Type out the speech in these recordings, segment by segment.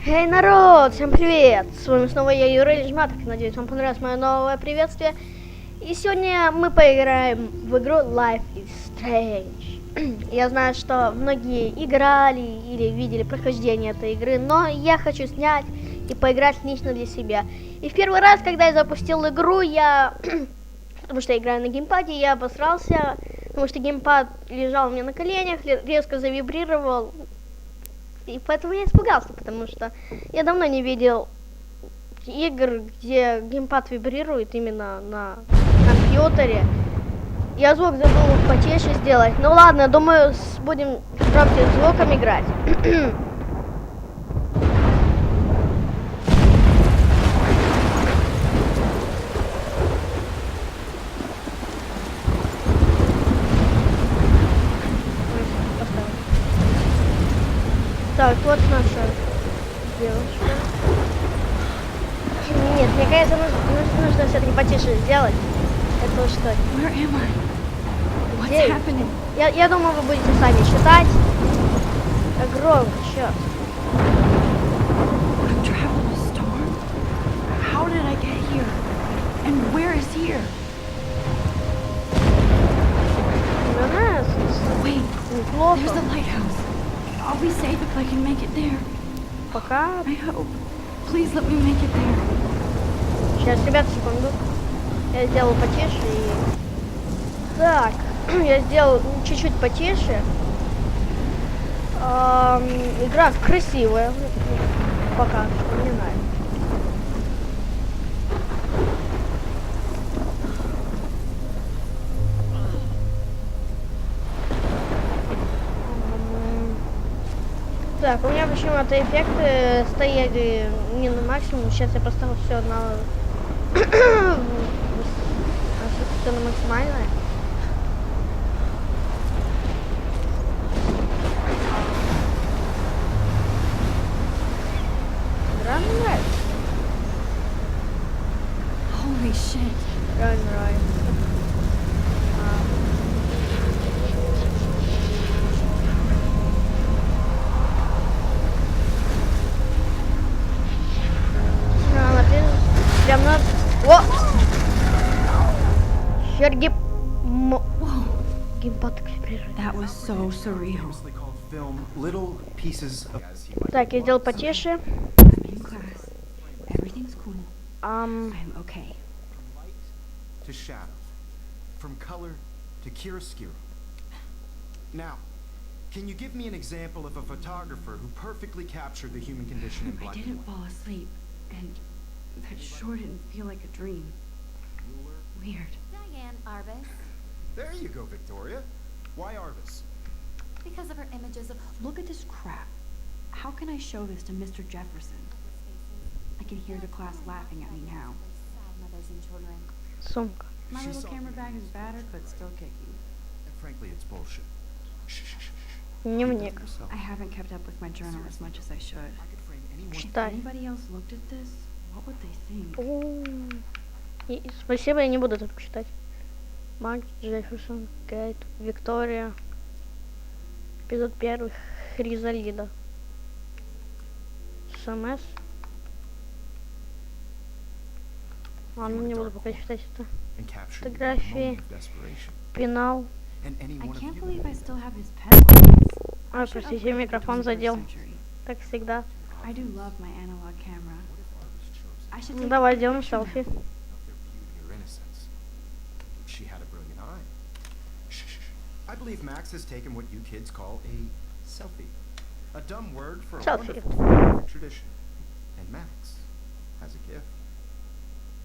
Эй, народ, всем привет! С вами снова я, Юрий Жматов. Надеюсь, вам понравилось мое новое приветствие. И сегодня мы поиграем в игру LifeIsStrange. Я знаю, что многие играли или видели прохождение этой игры, но я хочу снять и поиграть лично для себя. И в первый раз, когда я запустил игру, потому что я играю на геймпаде, я обосрался, потому что геймпад лежал у меня на коленях, резко завибрировал. И поэтому я испугался, потому что я давно не видел игр, где геймпад вибрирует именно на компьютере. Я звук забыл потише сделать. Ну ладно, думаю, будем с громким звуком играть. Так, вот наша девушка. Нет, мне кажется, нужно все-таки потише сделать. Это что? Где? Я думаю, вы будете сами считать. Громко, черт. I'll be safe if I can make it there. Пока. I hope. Please let me make it there. Сейчас, ребят, секунду. Я сделал потише и... Так, я сделал чуть-чуть потише. Игра красивая. Пока что, не знаю. Так, у меня почему-то эффекты стояли не на максимум. Сейчас я поставил все на все на максимальное. Игра мне нравится. Holy shit. Реально нравится. Прям на... О! Сергей... Геймпад вибрирует. That was so surreal. Так, я сделал потише. Everything's cool. I'm okay. To shadow, from color to chiaroscuro. Now, can you give me an example of a photographer who perfectly captured the human condition in black and white? I didn't fall asleep, and that sure didn't feel like a dream. Weird. Diane Arbus. There you go, Victoria. Why Arbus? Because of her images of Look at this crap. How can I show this to Mr. Jefferson? I can hear the class laughing at me now. sad mothers and children. Сумка. My little camera bag is battered, but still kicking. And frankly, it's bullshit. Shh, shh, shh, shh. Дневник. I haven't kept up with my journal as much as I should. I could frame anyone. If Читай. anybody else looked at this, what would they think? Спасибо, я не буду тут читать. Макс, Джефферсон, Кейт, Виктория. Эпизод 1. Хризалида. СМС. Ладно, не буду пока читать это. Фотографии. Пенал. I can't believe I still have his pencils. Ой, простите, микрофон задел. Как всегда. I do love my analog camera. I should take Давай a сделаем picture now. селфи. She had a brilliant eye. Shh, shh, shh. I believe Max has taken what you kids call a selfie. A dumb word for a Selfie. wonderful tradition. And Max has a gift.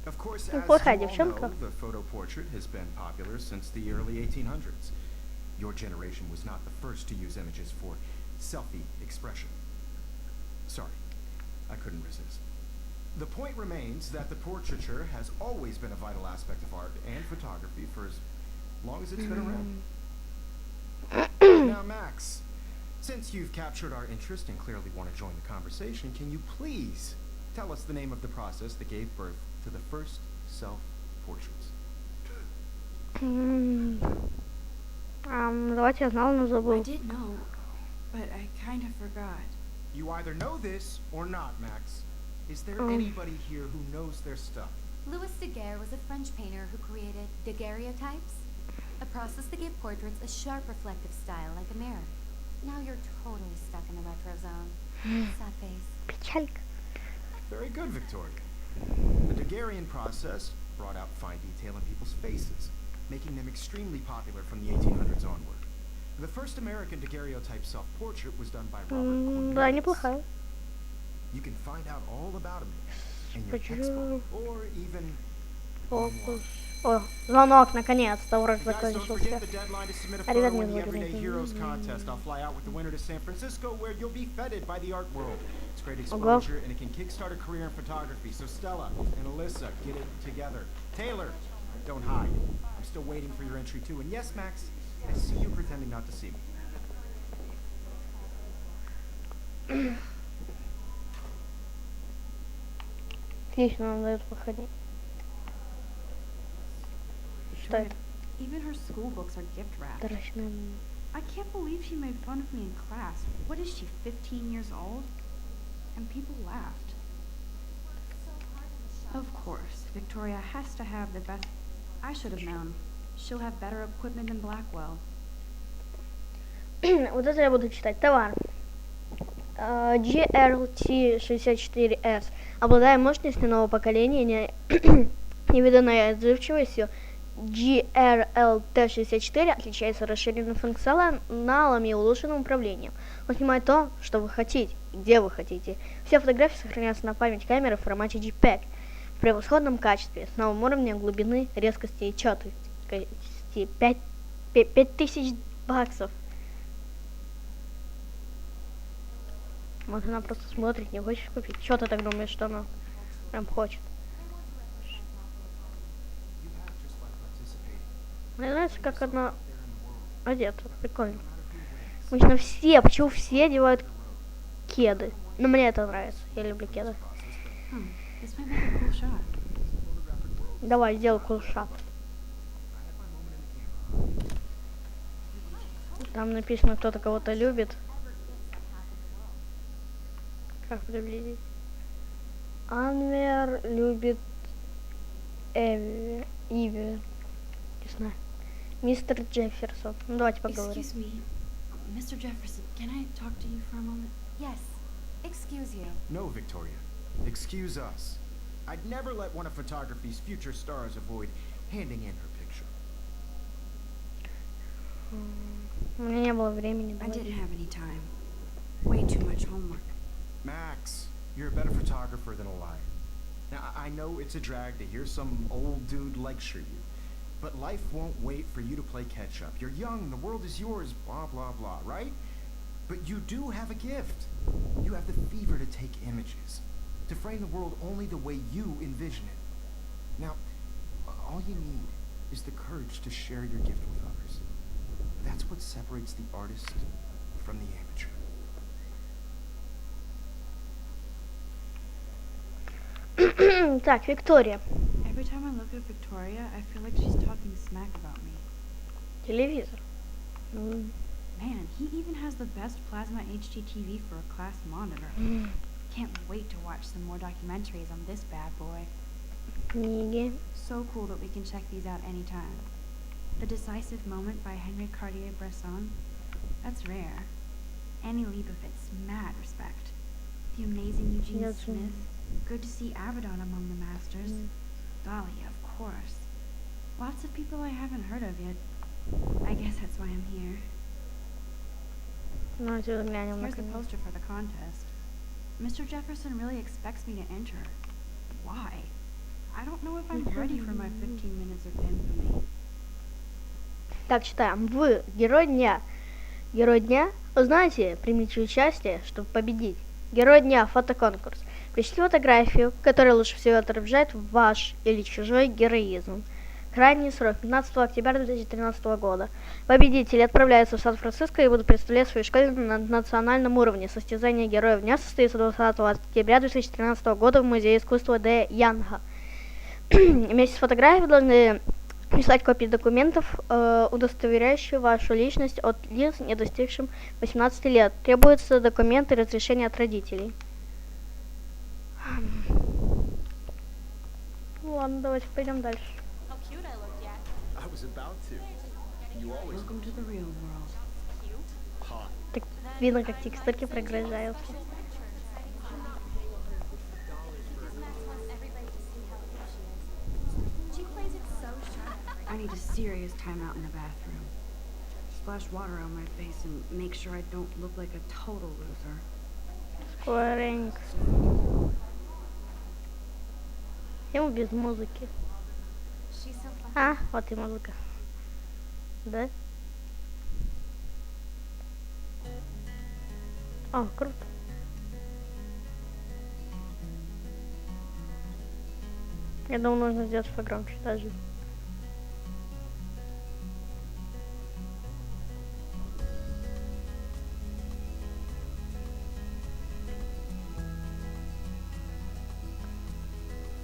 Of course, as you Плохая all девчонка. know, the photo portrait has been popular since the early 1800s. Your generation was not the first to use images for selfie expression. Sorry, I couldn't resist. The point remains that the portraiture has always been a vital aspect of art and photography for as long as it's been around. Now, Max, since you've captured our interest and clearly want to join the conversation, can you please tell us the name of the process that gave birth to the first self-portraits? Давайте я знал, но I забыл. did know, but I kind of forgot. You either know this or not, Max. Is there anybody here who knows their stuff? Louis Daguerre was a French painter who created daguerreotypes, a process that gave portraits a sharp reflective style like a mirror. Now you're totally stuck in the retro zone. Sad face. Печалька. Very good, Victoria. The Daguerrean process brought out fine detail in people's faces, making them extremely popular from the 1800s onward. The first American daguerreotype self-portrait was done by Robert Да, Cornelius. неплохая. You can find out all about him in your textbook, or even Фокус. О, звонок, наконец-то, урок Guys, don't закончился. forget the deadline to submit a А, ребят, photo не in the забудь. Everyday Heroes contest. I'll fly out with the winner to San Francisco, where you'll be feted by the art world. It's great Ого. exposure, and it can kickstart a career in photography. So Stella and Alyssa, get it together. Taylor, don't hide. I'm still waiting for your entry too. And yes, Max, I see you pretending not to see me. Отлично, нам дают выходить. Что это? Even her school books are gift wrapped. Тарачная. I can't believe she made fun of me in class. What is she, 15 years old? And people laughed. Of course, Victoria has to have the best. I should have known. She'll have better equipment than Blackwell. Вот это я буду читать. Товар. GRT64S. Обладая мощностью нового поколения, невиданной отзывчивостью, GRLT64 отличается расширенным функционалом и улучшенным управлением. Он снимает то, что вы хотите, где вы хотите. Все фотографии сохраняются на память камеры в формате JPEG в превосходном качестве, с новым уровнем глубины, резкости и четкости. 5000 баксов. Вот она просто смотрит, не хочешь купить. Чё ты так думаешь, что она прям хочет? Мне нравится, как она одета. Прикольно. Обычно все, почему все одевают кеды? Но мне это нравится. Я люблю кеды. This might make a cool shot. Давай, сделай кулшат. Там написано, кто-то кого-то любит. Как приблизить? Анвер любит Иви. Не знаю. Мистер Джефферсон. Ну, давайте поговорим. Excuse me, Mr. Jefferson, can I talk to you for a moment? Yes. Excuse you. No, Victoria. Excuse us. I'd never let one of photography's future stars avoid handing in her picture. У меня не было времени. I Давай. didn't have any time. Way too much homework. Max, you're a better photographer than a liar. Now, I know it's a drag to hear some old dude lecture you, but life won't wait for you to play catch up. You're young, the world is yours, blah, blah, blah, right? But you do have a gift. You have the fever to take images, to frame the world only the way you envision it. Now, all you need is the courage to share your gift with others. That's what separates the artist from the amateur. Так, Виктория. Every time I look at Victoria, I feel like she's talking smack about me. Телевизор. Man, he even has the best plasma HD TV for a class monitor. Can't wait to watch some more documentaries on this bad boy. Книги. So cool that we can check these out anytime. The Decisive Moment by Henry Cartier-Bresson. That's rare. Annie Leibovitz, mad respect. The Amazing Eugene Yes, Smith. Good to see Abaddon among the masters. Dahlia, of course. Lots of people I haven't heard of yet. I guess that's why I'm here. Ну, отсюда глянем на Here's the книгу. poster for the contest. Mr. Jefferson really expects me to enter. Why? I don't know if I'm ready for my 15 minutes of infamy. Так, читаем. Вы герой дня. Герой дня? Узнаете, примите участие, чтобы победить. Герой дня. Фотоконкурс. Пришлите фотографию, которая лучше всего отражает ваш или чужой героизм. Крайний срок 15 октября 2013 года. Победители отправляются в Сан-Франциско и будут представлять свои школы на национальном уровне. Состязание Героев Дня состоится 20 октября 2013 года в Музее искусства Де Янга. Вместе с фотографией должны Прислать копии документов, удостоверяющие вашу личность от лиц, не достигшим 18 лет. Требуются документы и разрешение от родителей. Ну ладно, давайте пойдем дальше. I was about to. You always Welcome to the real world. hot. Так видно, как текстурки прогружаются. She plays it so sharp. I need a serious timeout in the bathroom. Splash water on my face and make sure I don't look like a total loser. Скоренько. Ему без музыки. She's so fun. А, вот и музыка. Да? О, круто. Я думаю, нужно сделать погромче даже.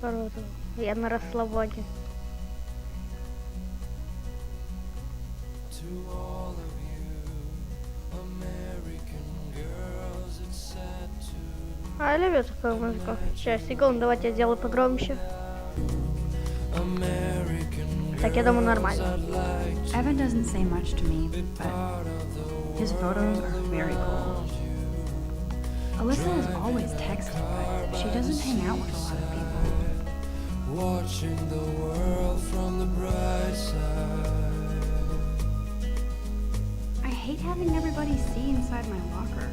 Круто. Я на расслабоне. To all of you, American girls, it's sad to А, я люблю такую музыку. Сейчас, секунду, давайте я сделаю погромче. American Так, я думаю, нормально. Evan doesn't say much to me, but his photos are very cool. Alyssa is always texting, but she doesn't hang out with a lot of people. watching the world from the bright side. I hate having everybody see inside my locker.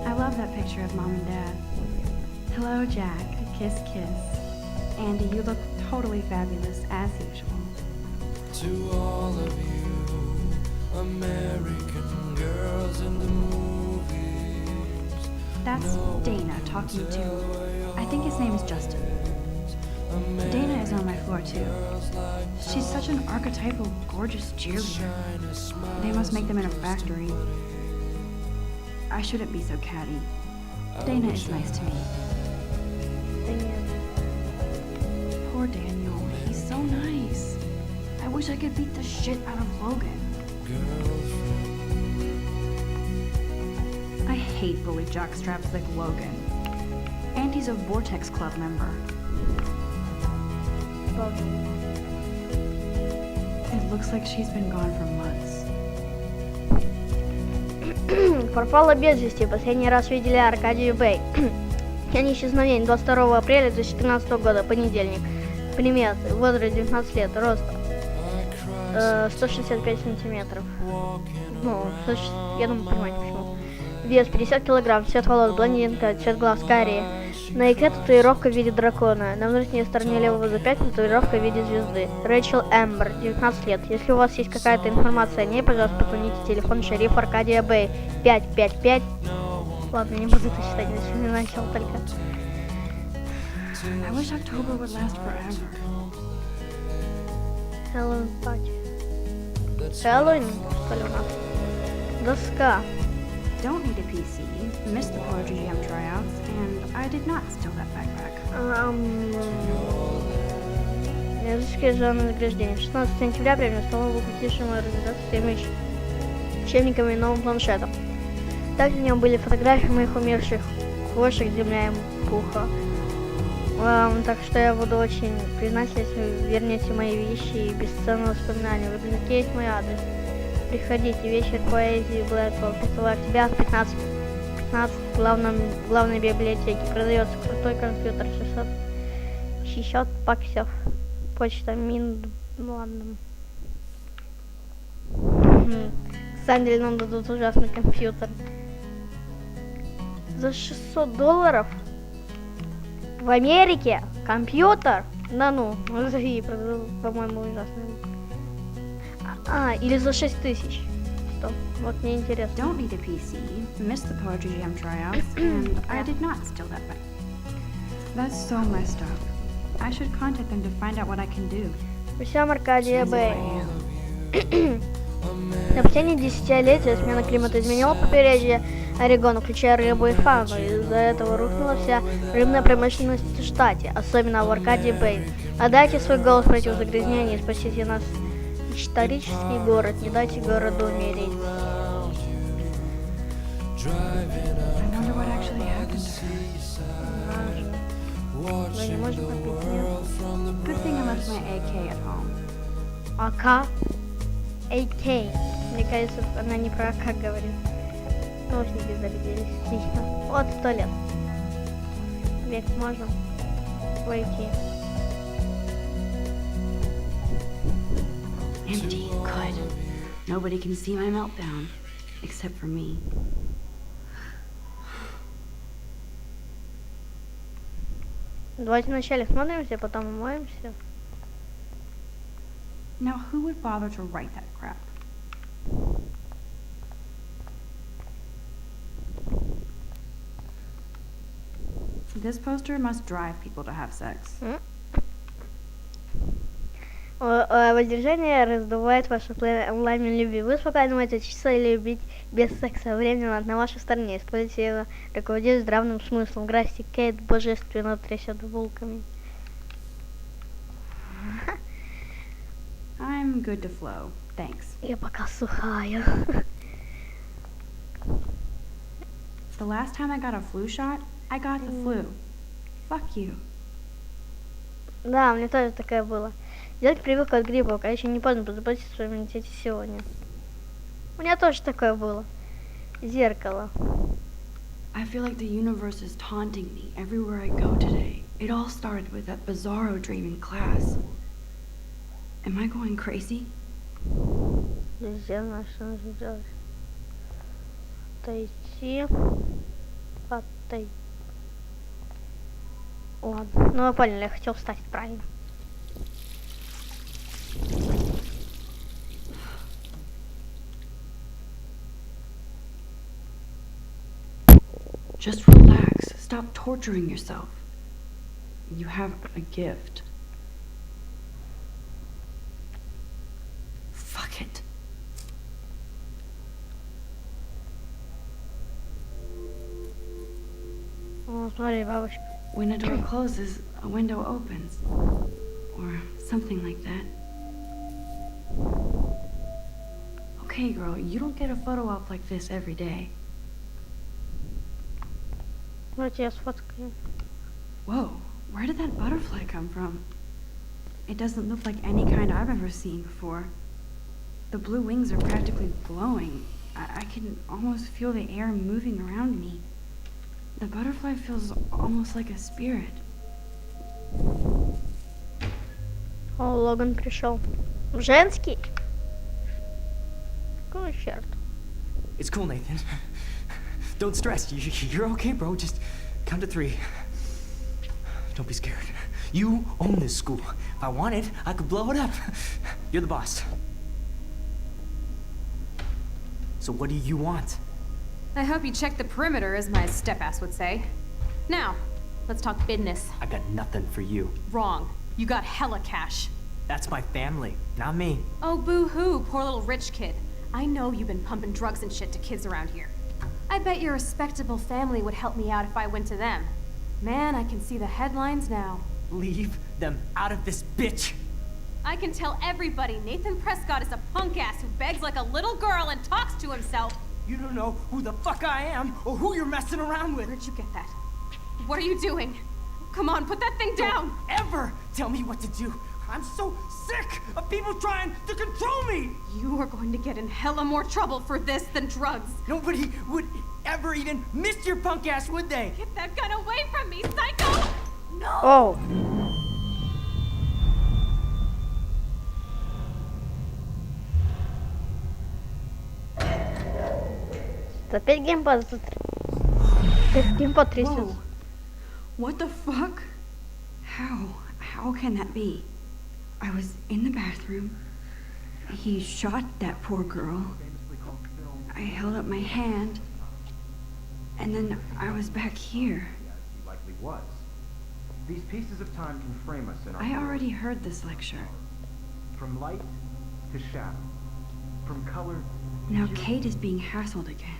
I love that picture of Mom and Dad. Hello, Jack. Kiss, kiss. Andy, you look totally fabulous, as usual. To all of you, American girls in the movies. That's Dana talking to, I think his name is Justin. Dana is on my floor, too. She's such an archetypal, gorgeous cheerleader. They must make them in a factory. I shouldn't be so catty. Dana is nice to me. Poor Daniel. He's so nice. I wish I could beat the shit out of Logan. I hate bully jockstraps like Logan. And he's a Vortex Club member. It looks like she's been gone for months. Пропала без вести. Последний раз видели Аркадию Бэй. День исчезновения 22 апреля 2013 года, понедельник. Приметы. Возраст 19 лет. Рост 165 сантиметров. Ну, я думаю, понимаете почему. Вес 50 килограмм. Цвет волос блондинка. Цвет глаз карие. На икре татуировка в виде дракона. На внутренней стороне левого запястья татуировка в виде звезды. Рэйчел Эмбер, 19 лет. Если у вас есть какая-то информация о ней, пожалуйста, позвоните телефон шерифа Аркадия Бэй. 555. Ладно, не буду это считать, если не начал только. I wish October would last forever. Хэллоуин пати. Хэллоуин, что ли, у нас? Доска. Don't need a PC. Missed the Poetry Jam tryouts, and I did not steal that backpack. Языческое награждение. 16 сентября премия стала выпустившему организацию с учебниками и новым планшетом. Также в нем были фотографии моих умерших кошек, земля и пуха. Так что я буду очень признателен, если вы вернете мои вещи и бесценные воспоминания. В рюкзаке есть мой адрес. Приходите, вечер поэзии Блэквелл, 5 октября в 15 в главной библиотеке. Продается крутой компьютер, 600 баксов. Почта Мин... Ну ладно. На самом деле нам дадут ужасный компьютер. За $600 в Америке компьютер? Да ну, по-моему, ужасный. Или за 6000. Стоп, вот мне интересно. Don't need a PC. Missed the Poetry Jam tryouts, and I did not steal that back. That's so messed up. I should contact them to find out what I can do. Всем Аркадия As if Бэй. I am. На протяжении десятилетия смена климата изменила побережье Орегона, включая рыбу и фауну. Из-за этого рухнула вся рыбная промышленность в штате, особенно в Аркадии Бэй. Отдайте свой голос против загрязнения и спасите нас. Исторический город, не дайте городу умереть. I wonder what actually happened to her. Мы не можем попить, нет? Good thing I left my AK at home. АК? AK. Мне кажется, она не про АК говорит. Наушники зарядились. Отлично. Вот 100 лет. Век можем войти. Empty. Good. Nobody can see my meltdown. Except for me. Давайте вначале смотримся, потом умоемся. Now who would bother to write that crap? This poster must drive people to have sex. Воздержание раздувает вашу онлайн любви. Вы спокойно можете учиться и любить без секса. Время на вашей стороне. Используйте его, руководить здравым смыслом. Грасти Кейт божественно трясет булками. I'm good to flow. Thanks. Я пока сухая. The last time I got a flu shot, I got the flu. Fuck you. Да, у меня тоже такое было. Делать прививку от гриппа, пока еще не поздно позаботиться о своем иммунитете сегодня. У меня тоже такое было. Зеркало. I feel like the universe is taunting me everywhere I go today. It all started with that bizarro dream in class. Am I going crazy? Нельзя, что нужно делать? Отойти. Отойти. Ладно, ну вы поняли, я хотел встать правильно. Just relax. Stop torturing yourself. You have a gift. Fuck it. О, смотри, бабочка. When a door closes, a window opens. Or something like that. Okay, girl, you don't get a photo op like this every day. Давайте я сфоткаю. Whoa, where did that butterfly come from? It doesn't look like any kind I've ever seen before. The blue wings are practically glowing. I can almost feel the air moving around me. The butterfly feels almost like a spirit. О, Логан пришел. Женский? Какого черта? It's cool, Nathan. Don't stress. You're okay, bro. Just count to 3. Don't be scared. You own this school. If I wanted, I could blow it up. You're the boss. So what do you want? I hope you checked the perimeter, as my step-ass would say. Now, let's talk business. I got nothing for you. Wrong. You got hella cash. That's my family, not me. Oh, boo-hoo, poor little rich kid. I know you've been pumping drugs and shit to kids around here. I bet your respectable family would help me out if I went to them. Man, I can see the headlines now. Leave them out of this bitch. I can tell everybody Nathan Prescott is a punk ass who begs like a little girl and talks to himself. You don't know who the fuck I am or who you're messing around with. Where'd you get that? What are you doing? Come on, put that thing down! Don't ever tell me what to do. I'm so sick of people trying to control me. You are going to get in hella more trouble for this than drugs. Nobody would ever even miss your punk ass, would they? Get that gun away from me, psycho! No! Оу. Опять геймпад. Геймпад трясется. Whoa. What the fuck? How can that be? I was in the bathroom. He shot that poor girl. I held up my hand. And then I was back here. He likely was. These pieces of time can frame us in our I world. already heard this lecture. From light to shadow. From color to Now hue. Kate is being hassled again.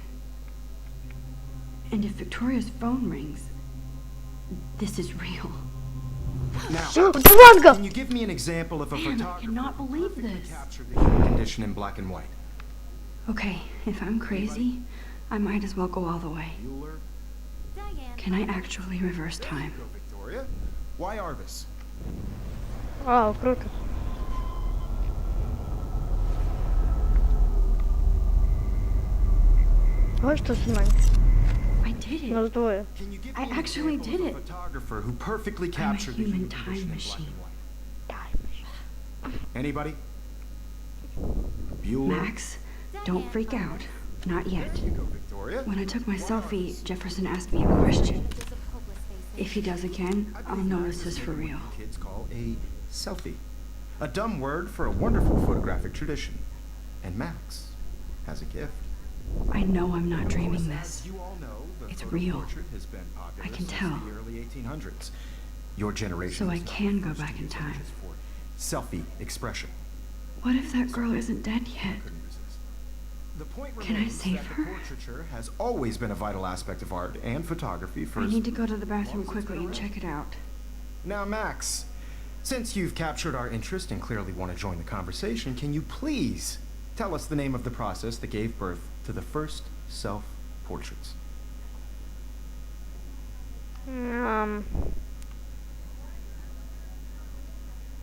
And if Victoria's phone rings, this is real. Now, Манго! can you give me an example of a Man, I photographer cannot who believe perfectly this. captured the human condition in black and white? Okay, if I'm crazy, I might as well go all the way. Bueller? Diane. Can I actually reverse There you time? go, Victoria. Why Arvis? Вау, круто. Вот что снимать. I did it. Нас двое. Can you give I me an actually example did of a it. photographer who perfectly I'm a captured the human human time condition in black machine. and white? Anybody? Bueller? Max, don't freak out. Not yet. There you go, Victoria. When I took my Why selfie, Arvis? Jefferson asked me a question. Images of hopeless faces. If he does again, I I'll believe notice Max this is for what real. you kids call a selfie. A dumb word for a wonderful photographic tradition. And Max has a gift. I know I'm not dreaming As this. you all know, the It's photo real. portrait has been popular I can since tell. the early 1800s. Your generation So I was not can the go first to back in use time. images for selfie expression. What if that girl isn't dead yet? Couldn't resist. The point Can I remains save that her? the portraiture has always been a vital aspect of art and photography for I as need to go to the bathroom long as it's quickly been and around. check it out. Now, Max, since you've captured our interest and clearly want to join the conversation, can you please tell us the name of the process that gave birth to the first self-portraits?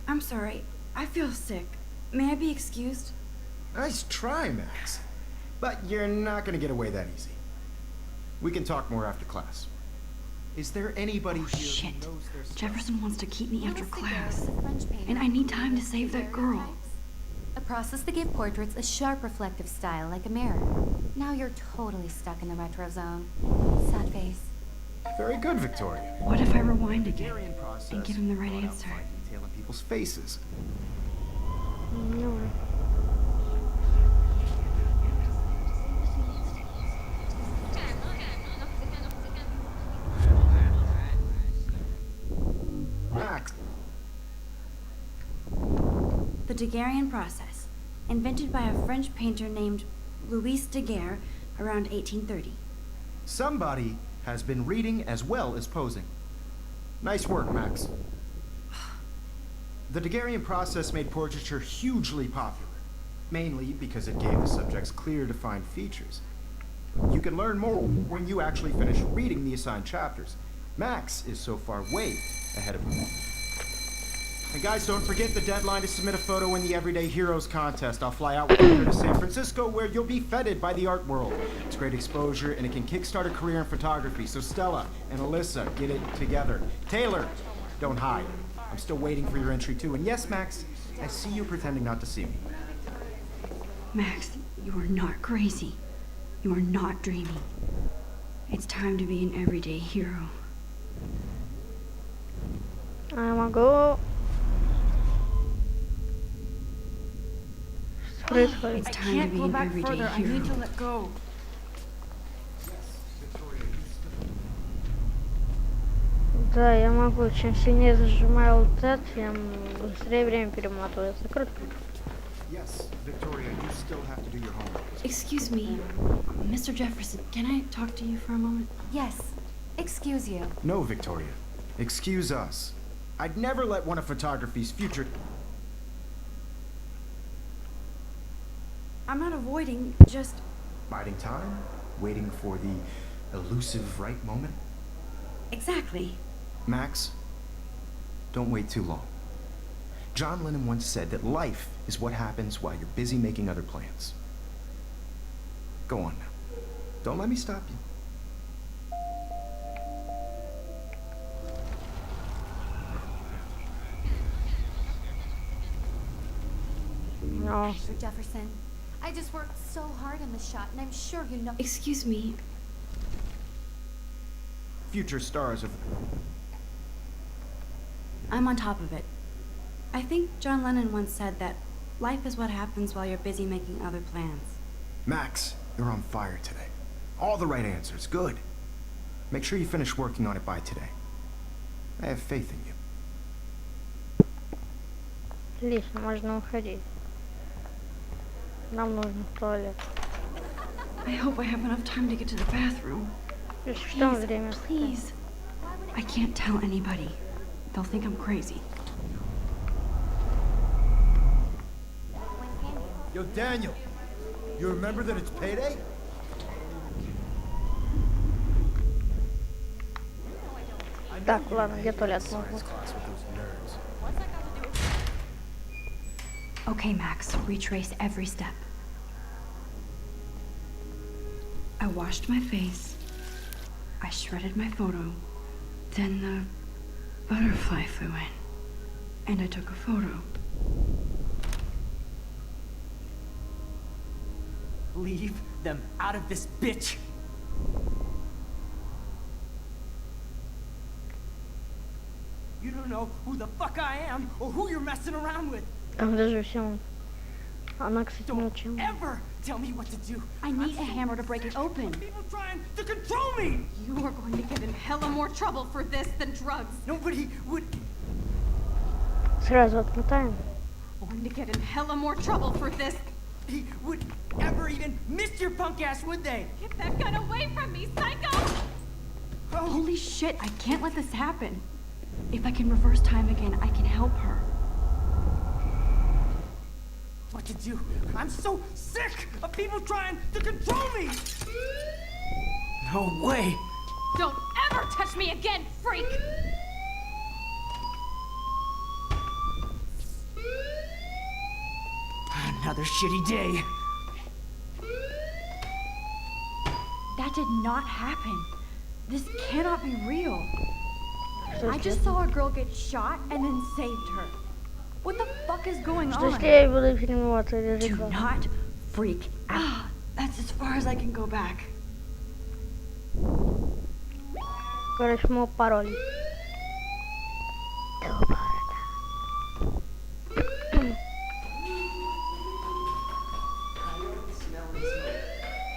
I'm sorry. I feel sick. May I be excused? Nice try, Max. But you're not going to get away that easy. We can talk more after class. Is there anybody Oh, here shit. who knows their stuff? Jefferson wants to keep me after Louis Daguerre class. was a French painter And I need who time to created save that girl. daguerreotypes, a process that gave portraits a sharp reflective style like a mirror. Now you're totally stuck in the retro zone. Sad face. Very good, Victoria. What if I rewind again Hungarian process and give him the right brought out answer? fine detail in people's faces. Max, The Daguerrean process, invented by a French painter named Louis Daguerre around 1830. somebody has been reading as well as posing. Nice work, Max. The Daguerrean process made portraiture hugely popular, mainly because it gave the subjects clear, defined features. You can learn more when you actually finish reading the assigned chapters. Max is so far way ahead of you. And guys, don't forget the deadline to submit a photo in the Everyday Heroes contest. I'll fly out with you to San Francisco where you'll be feted by the art world. It's great exposure and it can kickstart a career in photography. So Stella and Alyssa, get it together. Taylor, don't hide. I'm still waiting for your entry too. And yes, Max, I see you pretending not to see me. Max, you are not crazy. You are not dreaming. It's time to be an everyday hero. А могу... Что происходит? It's time to be an everyday hero. let go. Да, я могу. Чем сильнее зажимаю вот это, тем быстрее время перематывается. Круто. Yes, Victoria, you still have to do your homework. Excuse me, Mr. Jefferson, can I talk to you for a moment? Yes. Excuse you. No, Victoria. Excuse us. I'd never let one of photography's future... I'm not avoiding, just... Biding time, waiting for the elusive right moment. Exactly. Max, don't wait too long. John Lennon once said that life is what happens while you're busy making other plans. Go on now. Don't let me stop you. No. Mr. Jefferson, I just worked so hard on the shot, and I'm sure you know. Excuse me, Future stars of... I'm on top of it. I think John Lennon once said that life is what happens while you're busy making other plans. Max, you're on fire today. All the right answers. Good. Make sure you finish working on it by today. I have faith in you. Отлично, можно уходить. Нам нужно в туалет. I hope I have enough time to get to the bathroom. Что время? Please. I can't tell anybody. They'll think I'm crazy. Yo, Daniel, you remember that it's payday? Так, ладно, где туалет? Можно. Okay, Max, retrace every step. I washed my face. I shredded my photo. Then the butterfly flew in. And I took a photo. Leave them out of this bitch! You don't know who the fuck I am or who you're messing around with. Там даже все. Она, кстати, Don't молчала. ever tell me what to do. I need a hammer to break it open. People trying to control me. You are going to get in hella more trouble for this than drugs. Nobody would Сразу отмотаем. Going to get in hella more trouble for this. he would ever even miss your punk ass, would they? Get that gun away from me, psycho! Holy shit, I can't let this happen. If I can reverse time again, I can help her. What to do? I'm so sick of people trying to control me. No way. Don't ever touch me again, freak! Another shitty day. That did not happen. This cannot be real. Что I если- just saw a girl get shot and then saved her. What the fuck is going Что on? если я буду перемываться или Do жить? not freak out. That's as far as I can go back. Короче, мой пароль.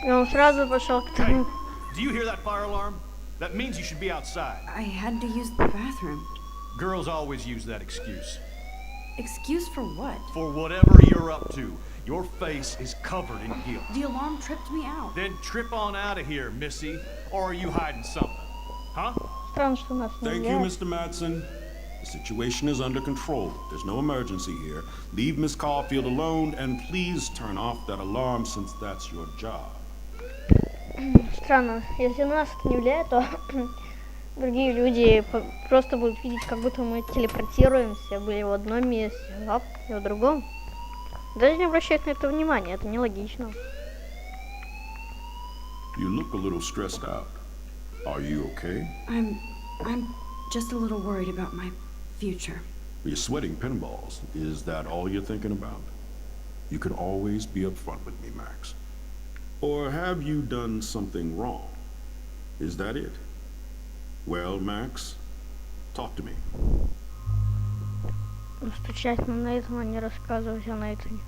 И он сразу пошел к тому. Do you hear that fire alarm? That means you should be outside. I had to use the bathroom. Girls always use that excuse. Excuse for what? For whatever you're up to, your face is covered in guilt. The alarm tripped me out. Then trip on out of here, Missy. Or are you hiding something? Huh? Странно, что нас не Thank you, влияет. Mr. Madsen. The situation is under control. There's no emergency here. Leave Miss Caulfield alone and please turn off that alarm since that's your job. Странно, если на нас это не влияет, то другие люди просто будут видеть, как будто мы телепортируемся, были в одном месте, а и в другом. Даже не обращать на это внимания, это нелогично. You look a little stressed out. Are you okay? I'm just a little worried about my future. You're sweating pinballs. Is that all you're thinking about? You can always be upfront with me, Max. Or have you done something wrong? Is that it? Well, Max, talk to me. Стучать на Нейтана, не рассказывать о Нейтане.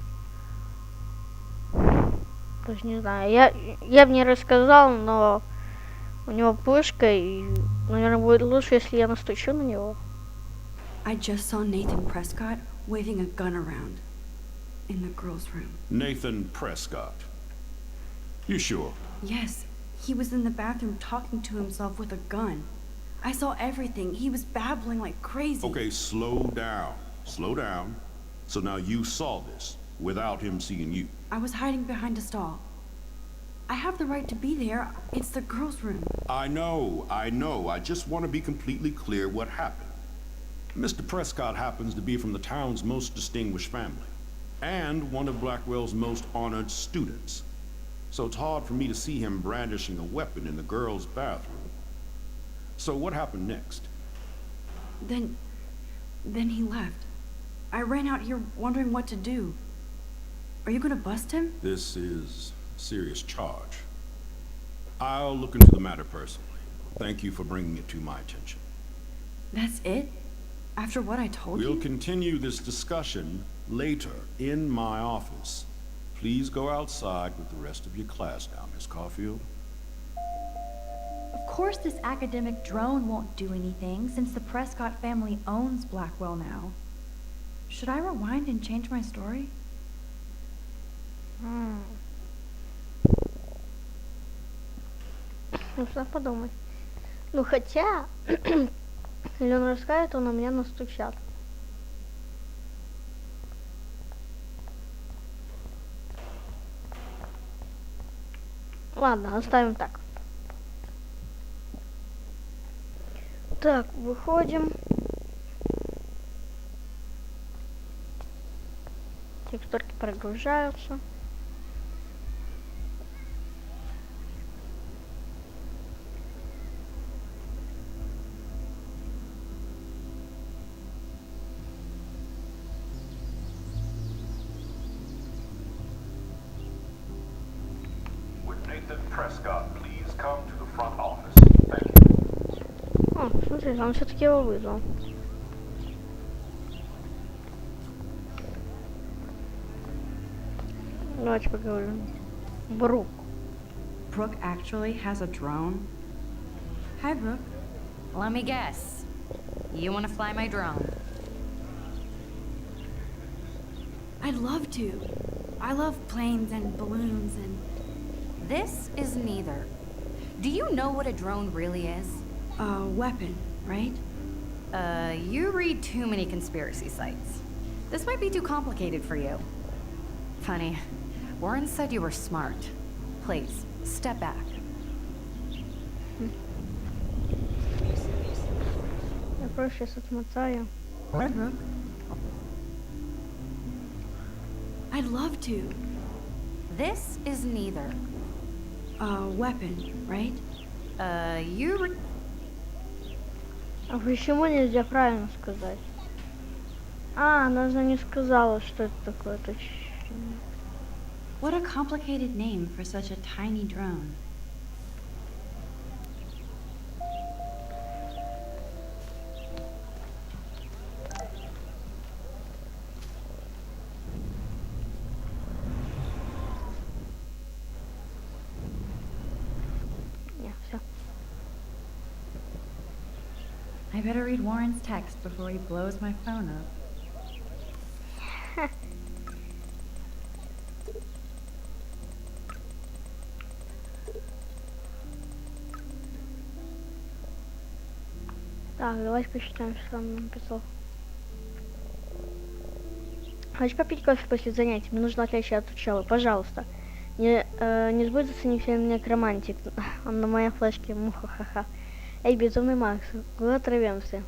Даже не знаю, я бы не рассказал, но у него пушка, и, наверное, будет лучше, если я настучу на него. I just saw Nathan Prescott waving a gun around in the girls' room. Nathan Prescott. You sure? Yes, he was in the bathroom talking to himself with a gun. I saw everything. He was babbling like crazy. Okay, slow down. Slow down. So now you saw this without him seeing you. I was hiding behind a stall. I have the right to be there. It's the girls' room. I know. I just want to be completely clear what happened. Mr. Prescott happens to be from the town's most distinguished family, and one of Blackwell's most honored students. So it's hard for me to see him brandishing a weapon in the girls' bathroom. So what happened next? Then he left. I ran out here wondering what to do. Are you gonna bust him? This is a serious charge. I'll look into the matter personally. Thank you for bringing it to my attention. That's it? After what I told We'll you? continue this discussion later in my office. Please go outside with the rest of your class now, Miss Caulfield. Of course this academic drone won't do anything since the Prescott family owns Blackwell now. Should I rewind and change my story? Нужно подумать. Ну хотя, Или он расскажет, он на меня настучат. Ладно, оставим так. Так, выходим. Текстурки прогружаются. Would Nathan Prescott please come to the front office? Thank you. О, смотри, он все-таки его вызвал. Давайте поговорим. Брук. Brooke actually has a drone? Hi, Brooke. Let me guess. You want to fly my drone? I'd love to. I love planes and balloons and... This is neither. Do you know what a drone really is? A weapon, right? You read too many conspiracy sites. This might be too complicated for you. Funny. Warren said you were smart. Please, step back. Я просто сейчас отмотаю. Hi, Brooke. I'd love to. This is neither. A weapon, right? You А почему нельзя правильно сказать? А, она же не сказала, что это такое точно. What a complicated name for such a tiny drone. Не, все. I better read Warren's text before he blows my phone up. Так, давайте посчитаем, что он нам написал. Хочу попить кофе после занятий. Мне нужно отвлечься от учебы. Пожалуйста. Не сбудется не фильм некромантик. Он на моей флешке. Муха-ха-ха. Эй, безумный Макс. Куда оторвемся?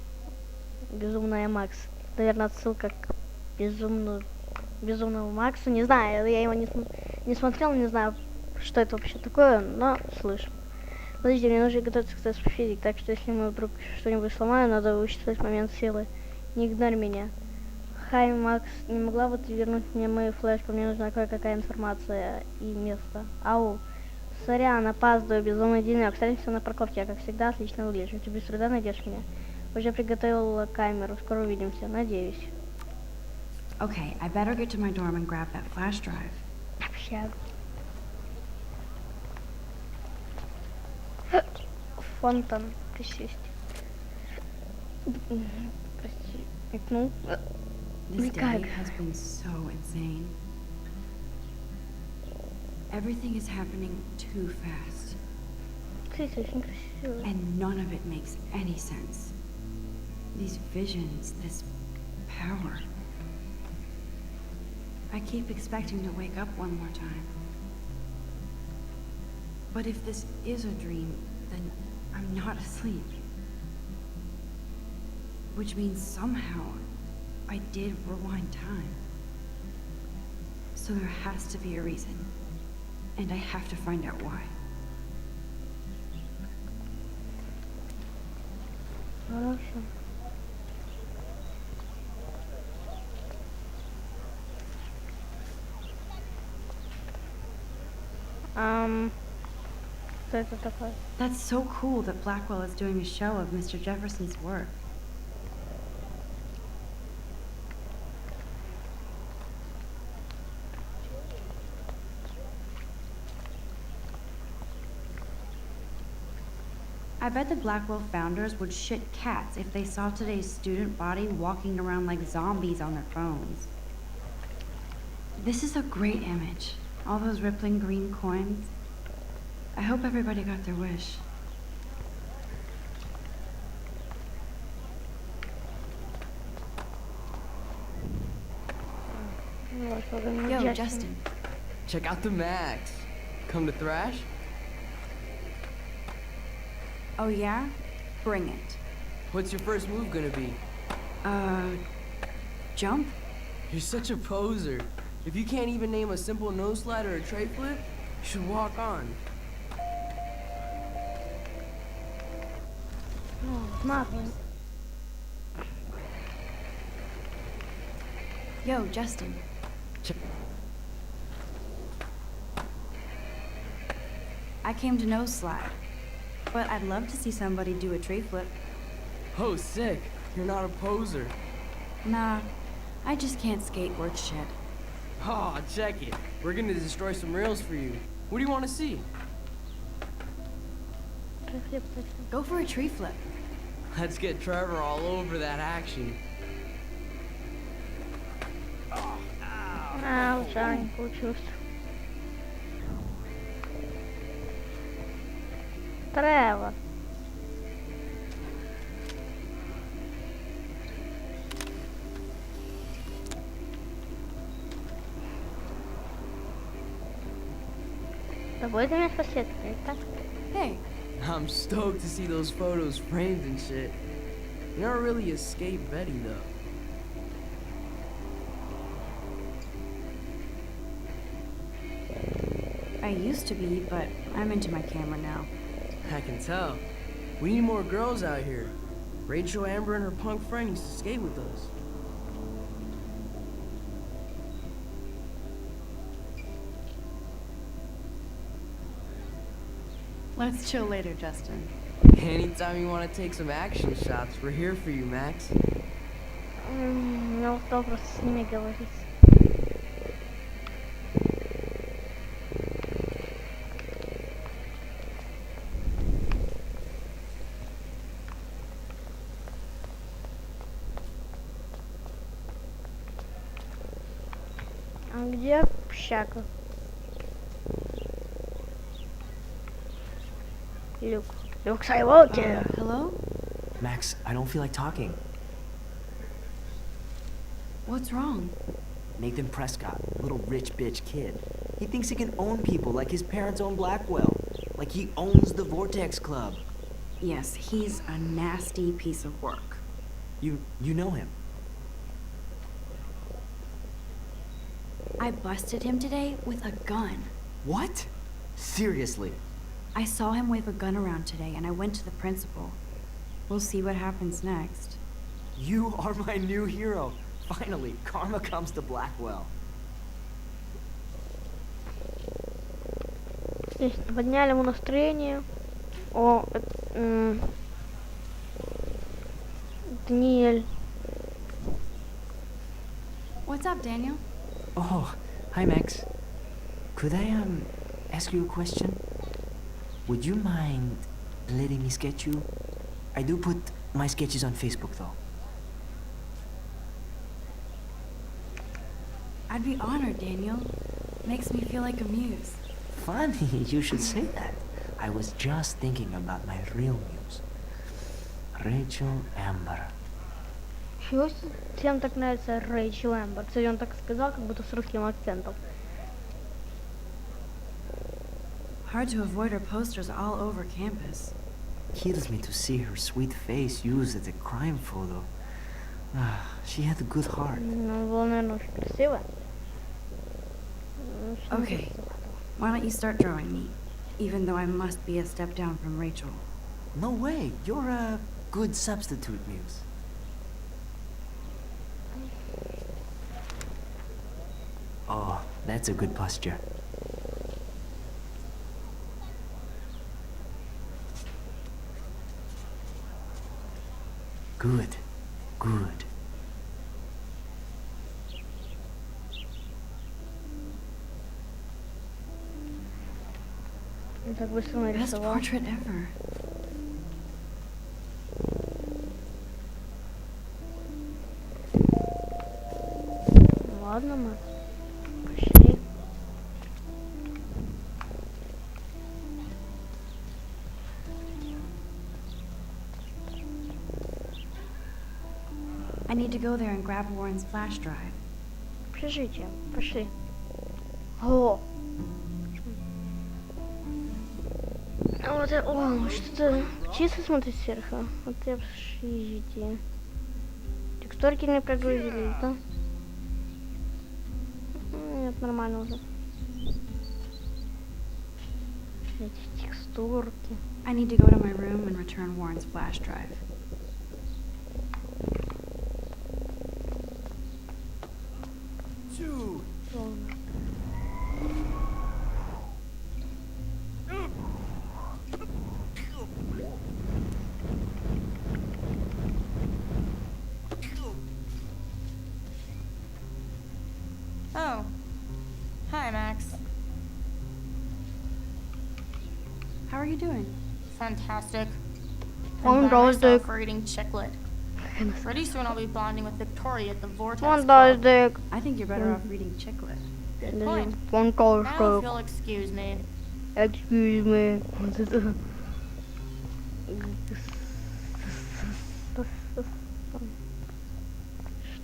Безумная Макс. Наверное, отсылка к безумному Максу. Не знаю, я его не смотрел, не знаю, что это вообще такое, но слышу. Подожди, мне нужно готовиться к тесту физик, так что если мы вдруг что-нибудь сломаем, надо учитывать момент силы. Не игнорь меня. Хай, Макс, не могла бы ты вернуть мне мою флешку? Мне нужна кое-какая информация и место. Ау. Сорян, опаздываю, безумный денек. Встретимся на парковке, я, как всегда, отлично выгляжу. Ты без труда найдешь меня. Уже приготовила камеру, скоро увидимся, надеюсь. Okay, I better get to my dorm and grab that flash drive. Общага. Фонтан, присесть. Прости, икнул. This day has been so insane. Everything is happening too fast. Кстати, очень красиво. And none of it makes any sense. These visions, this power. I keep expecting to wake up one more time. But if this is a dream, then I'm not asleep. Which means somehow I did rewind time. So there has to be a reason. And I have to find out why. Хорошо. Что это такое? That's so cool that Blackwell is doing a show of Mr. Jefferson's work. I bet the Blackwell founders would shit cats if they saw today's student body walking around like zombies on their phones. This is a great image. All those rippling green coins. I hope everybody got their wish. Yo, Justin. Check out the Max. Come to thrash? Oh yeah? Bring it. What's your first move gonna be? Jump? You're such a poser. If you can't even name a simple nose slide or a tray flip, you should walk on. Смотрим. Yo, Justin. I came to nose slide, but I'd love to see somebody do a tray flip. Oh, sick. You're not a poser. Nah, I just can't skate worth shit. Oh, check it. We're gonna destroy some rails for you. What do you want to see? Go for a tree flip. Let's get Trevor all over that action. Жаль, не получилось. Тревор. Тобой займешь последствия, так? Hey. I'm stoked to see those photos framed and shit. You never really escaped Betty, though. I used to be, but I'm into my camera now. I can tell. We need more girls out here. Rachel, Amber, and her punk friend used to skate with us. Let's chill later, Justin. Anytime you want to take some action shots, we're here for you, Max. Я устал просто с ними говорить. А где общага? Люк. Люк Skywalker. Hello? Max, I don't feel like talking. What's wrong? Nathan Prescott, little rich bitch kid. He thinks he can own people like his parents own Blackwell. Like he owns the Vortex Club. Yes, he's a nasty piece of work. You know him. I busted him today with a gun. What? Seriously? I saw him wave a gun around today, and I went to the principal. We'll see what happens next. You are my new hero. Finally, karma comes to Blackwell. Здесь подняли ему настроение. О, Даниэль. What's up, Daniel? Oh, hi Max. Could I ask you a question? Would you mind letting me sketch you? I do put my sketches on Facebook though. I'd be honored, Daniel. Makes me feel like a muse. Funny you should say that. I was just thinking about my real muse. Rachel Amber. Чего всем так нравится Рэйчел Эмбер? Кстати, он так сказал, как будто с русским акцентом. Hard to avoid her posters all over campus. Kills me to see her sweet face used as a crime photo. Ah, she had a good heart. Ну, была, наверное, очень красивая. Okay, why don't you start drawing me? Even though I must be a step down from Rachel. No way, you're a good substitute muse. Oh, that's a good posture. Good, good. Он так быстро Best нарисовал. portrait ever. Ладно, мы пошли. I need to go there and grab Warren's flash drive. общежитие. Пошли. О! Вот, о, что-то чисто смотрит сверху. Вот общежитие. Текстурки не прогрузились, да? Нет, нормально уже. Эти текстурки. I need to go to my room and return Warren's flash drive. Dude. Oh. Hi, Max. How are you doing? Fantastic. I'm I'm by myself fantastic. reading Chicklet. Pretty soon I'll be bonding with Victoria at the Vortex Club. Fantastic. I think you're better off reading Chicklet. Good point. Now if Fantastic. you'll excuse me. Excuse me. Вот это.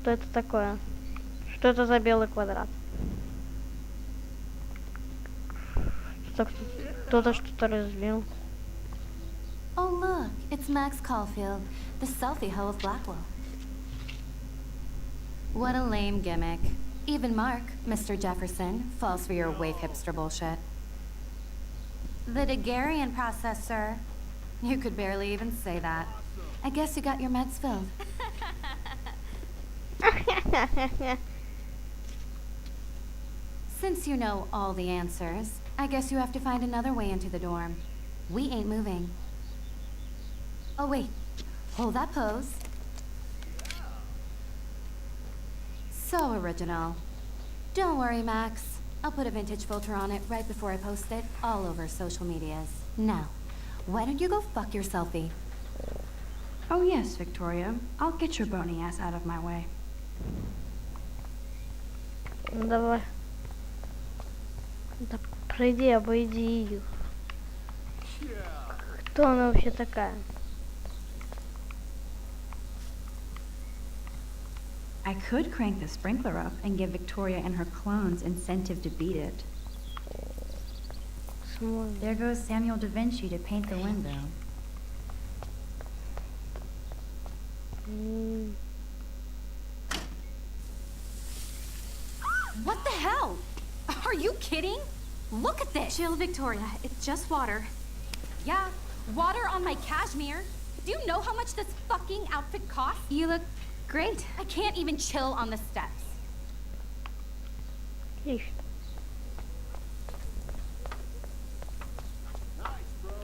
Что это такое? Что это за белый квадрат? Кто-то что-то разбил. Oh, look, it's Max Caulfield, the selfie hoe of Blackwell. What a lame gimmick. Even Mark, Mr. Jefferson, falls for your wave hipster bullshit. The Daguerrean process, sir. You could barely even say that. I guess you got your meds filled. Since you know all the answers, I guess you have to find another way into the dorm. We ain't moving. Oh, wait. Hold that pose. So original. Don't worry, Max. I'll put a vintage filter on it right before I post it all over social medias. Now, why don't you go fuck your selfie? Oh yes, Victoria. I'll get your bony ass out of my way. Давай. Да пройди, обойди их. Кто она вообще такая? I could crank the sprinkler up and give Victoria and her clones incentive to beat it. There goes Samuel da Vinci to paint the window. What the hell? Are you kidding? Look at this. Chill, Victoria. It's just water. Yeah, water on my cashmere. Do you know how much this fucking outfit costs? You look great. I can't even chill on the steps. Ишь.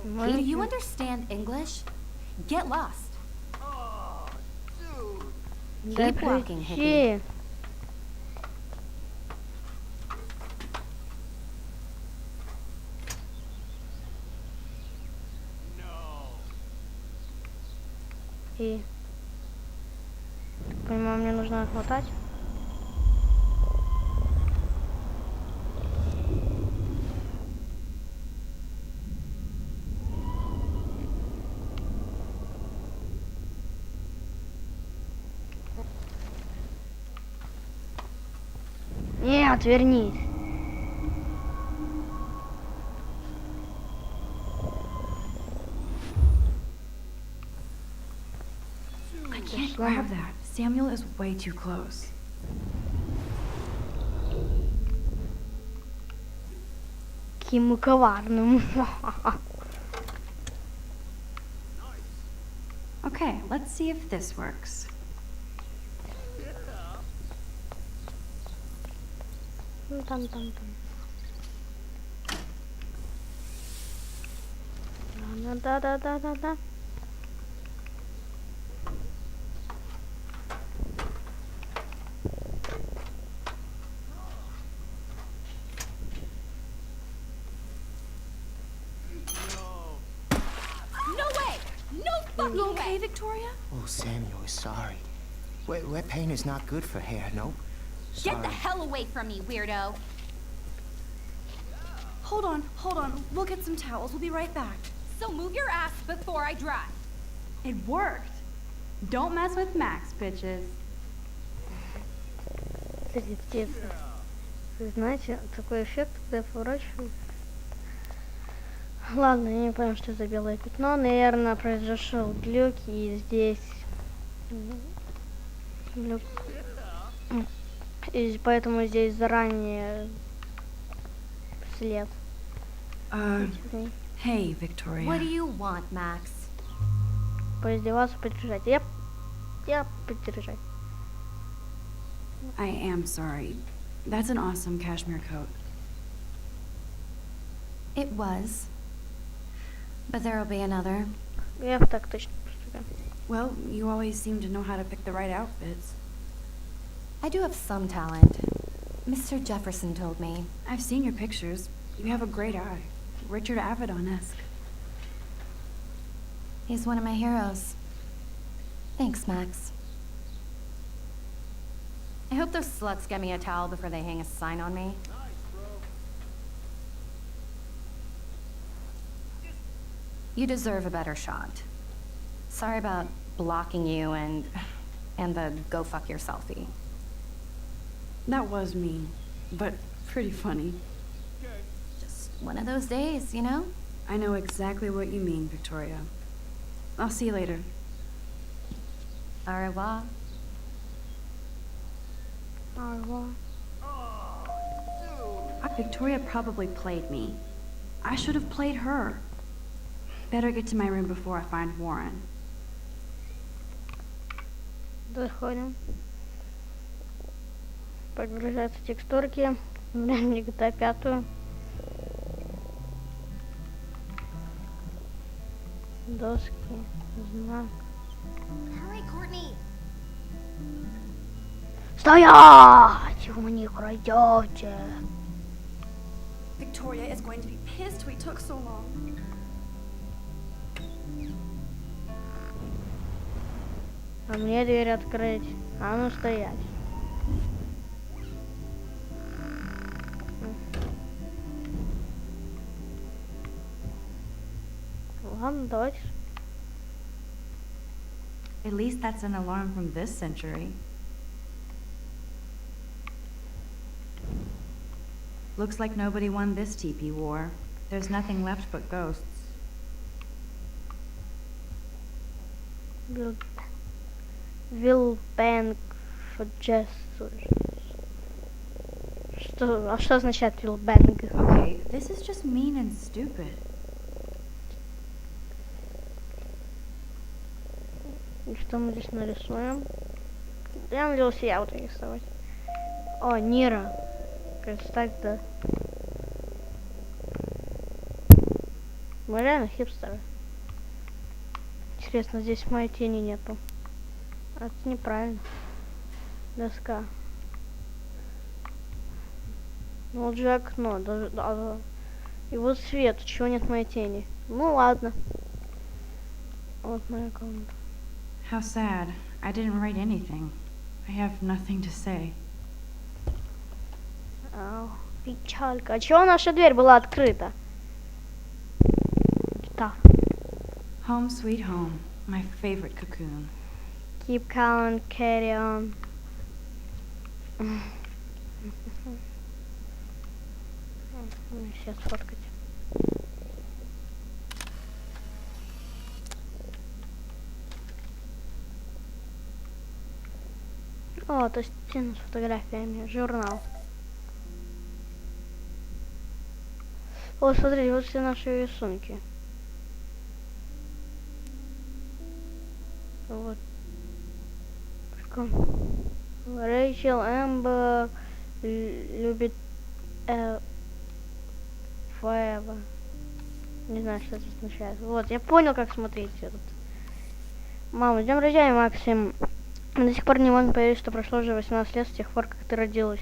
Do you understand English? Get lost. Да Keep walking, пройди. hippie. И... Так понимаю, мне нужно отмотать. Нет, вернись. I can't grab that. Samuel is way too close. Каким мы коварным. Okay, let's see if this works. Ну, там. Да. No way! No fucking You okay, way! Victoria? Oh, Samuel is sorry. Wet paint is not good for hair, no? Get the hell away from me, weirdo! Hold on. We'll get some towels. We'll be right back. So move your ass before I dry. It worked. Don't mess with Max, bitches. птица. Вы знаете, такой эффект, когда я поворачиваю. Ладно, я не понял, что это белое пятно. Наверное, произошел глюк, и здесь глюк. И поэтому здесь заранее след. Hey, Victoria. What do you want, Max? Поиздеваться, поддержать. Я поддержать. I am sorry. That's an awesome cashmere coat. It was. But there'll be another. Я так точно поступаю. Well, you always seem to know how to pick the right outfits. I do have some talent. Mr. Jefferson told me. I've seen your pictures. You have a great eye. Richard Avedon-esque. He's one of my heroes. Thanks, Max. I hope those sluts get me a towel before they hang a sign on me. You deserve a better shot. Sorry about blocking you and the go fuck your selfie. That was mean, but pretty funny. Just one of those days, you know? I know exactly what you mean, Victoria. I'll see you later. Au revoir. Au revoir. Victoria probably played me. I should have played her. Better get to my room before I find Warren. Заходим. Подгружаются текстурки. Времени GTA 5. Доски. Знак. Hurry, Courtney. Стоять! Вы не крадете. Victoria is going to be pissed we took so long. А мне дверь открыть. А ну стоять. Ладно, давайте. At least that's an alarm from this century. Looks like nobody won this TP war. There's nothing left but ghosts. Will bank for gestures. Что означает will bank? Okay, this is just mean and stupid. И что мы здесь нарисуем? Я надеялся я вот рисовать. О, Нира. Представь, да. Мы реально хипстеры. Интересно, здесь моей тени нету. Это неправильно. Доска. Ну вот же окно. И вот свет. Чего нет моей тени? Ну ладно. Вот моя комната. How sad. I didn't write anything. I have nothing to say. Печалька. А чего наша дверь была открыта? Да. Home sweet home. My favorite cocoon. Keep calm, carry on. Сейчас фоткать. О, то есть стена с фотографиями, журнал. О, смотрите, вот все наши рисунки. Вот. Рэйчел Эмбер любит Forever. Не знаю, что это означает. Вот, я понял, как смотреть этот. Мама, с днем рождения, Максим. Мы до сих пор не можем поверить, что прошло уже 18 лет с тех пор, как ты родилась.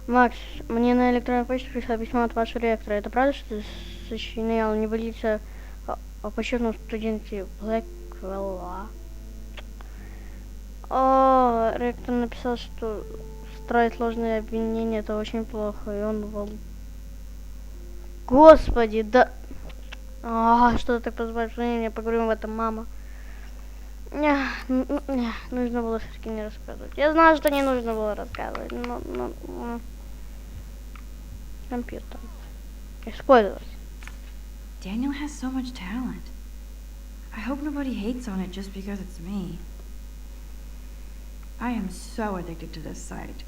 Макс, мне на электронную почту пришло письмо от вашего ректора. Это правда, что ты сочинял небылица о почетном студенте Блэквелла? О, ректор написал, что строить ложные обвинения это очень плохо, и он Господи, да... что ты так позволяешь? Я поговорим об этом, мама. Нужно было все-таки не рассказывать. Я знаю, что не нужно было рассказывать, но компьютер использовать. Daniel has so much talent. I hope nobody hates on it just because it's me. I am so addicted to this site.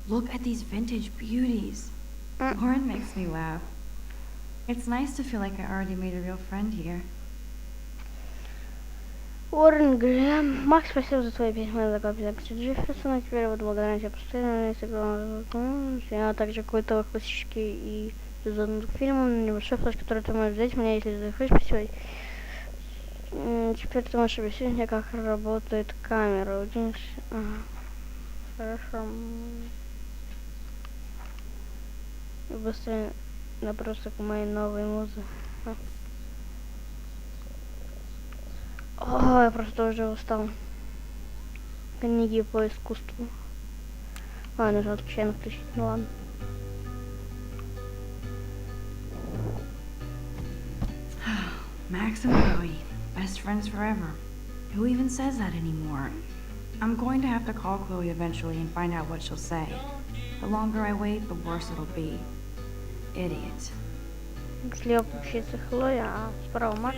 Look at these vintage beauties. Lauren makes me laugh. It's nice to feel like I already made a real friend here. Уоррен Грэм. Макс, спасибо за твои письма, за копию записи Джефферсона. Теперь вот благодаря тебе постоянно а также какой-то классический и зануду фильмом, небольшой флеш, который ты можешь взять меня, если захочешь посмотреть. Теперь ты можешь объяснить мне, как работает камера. Хорошо. Быстрее набросок моей новой музы. О, я просто уже устал. Книги по искусству. Ладно, нужно случайно включить. Ну ладно. Max and Chloe, best friends forever. Who even says that anymore? I'm going to have to call Chloe eventually and find out what she'll say. The longer I wait, the worse it'll be. Idiot. Слева получается Хлоя, а справа Макс.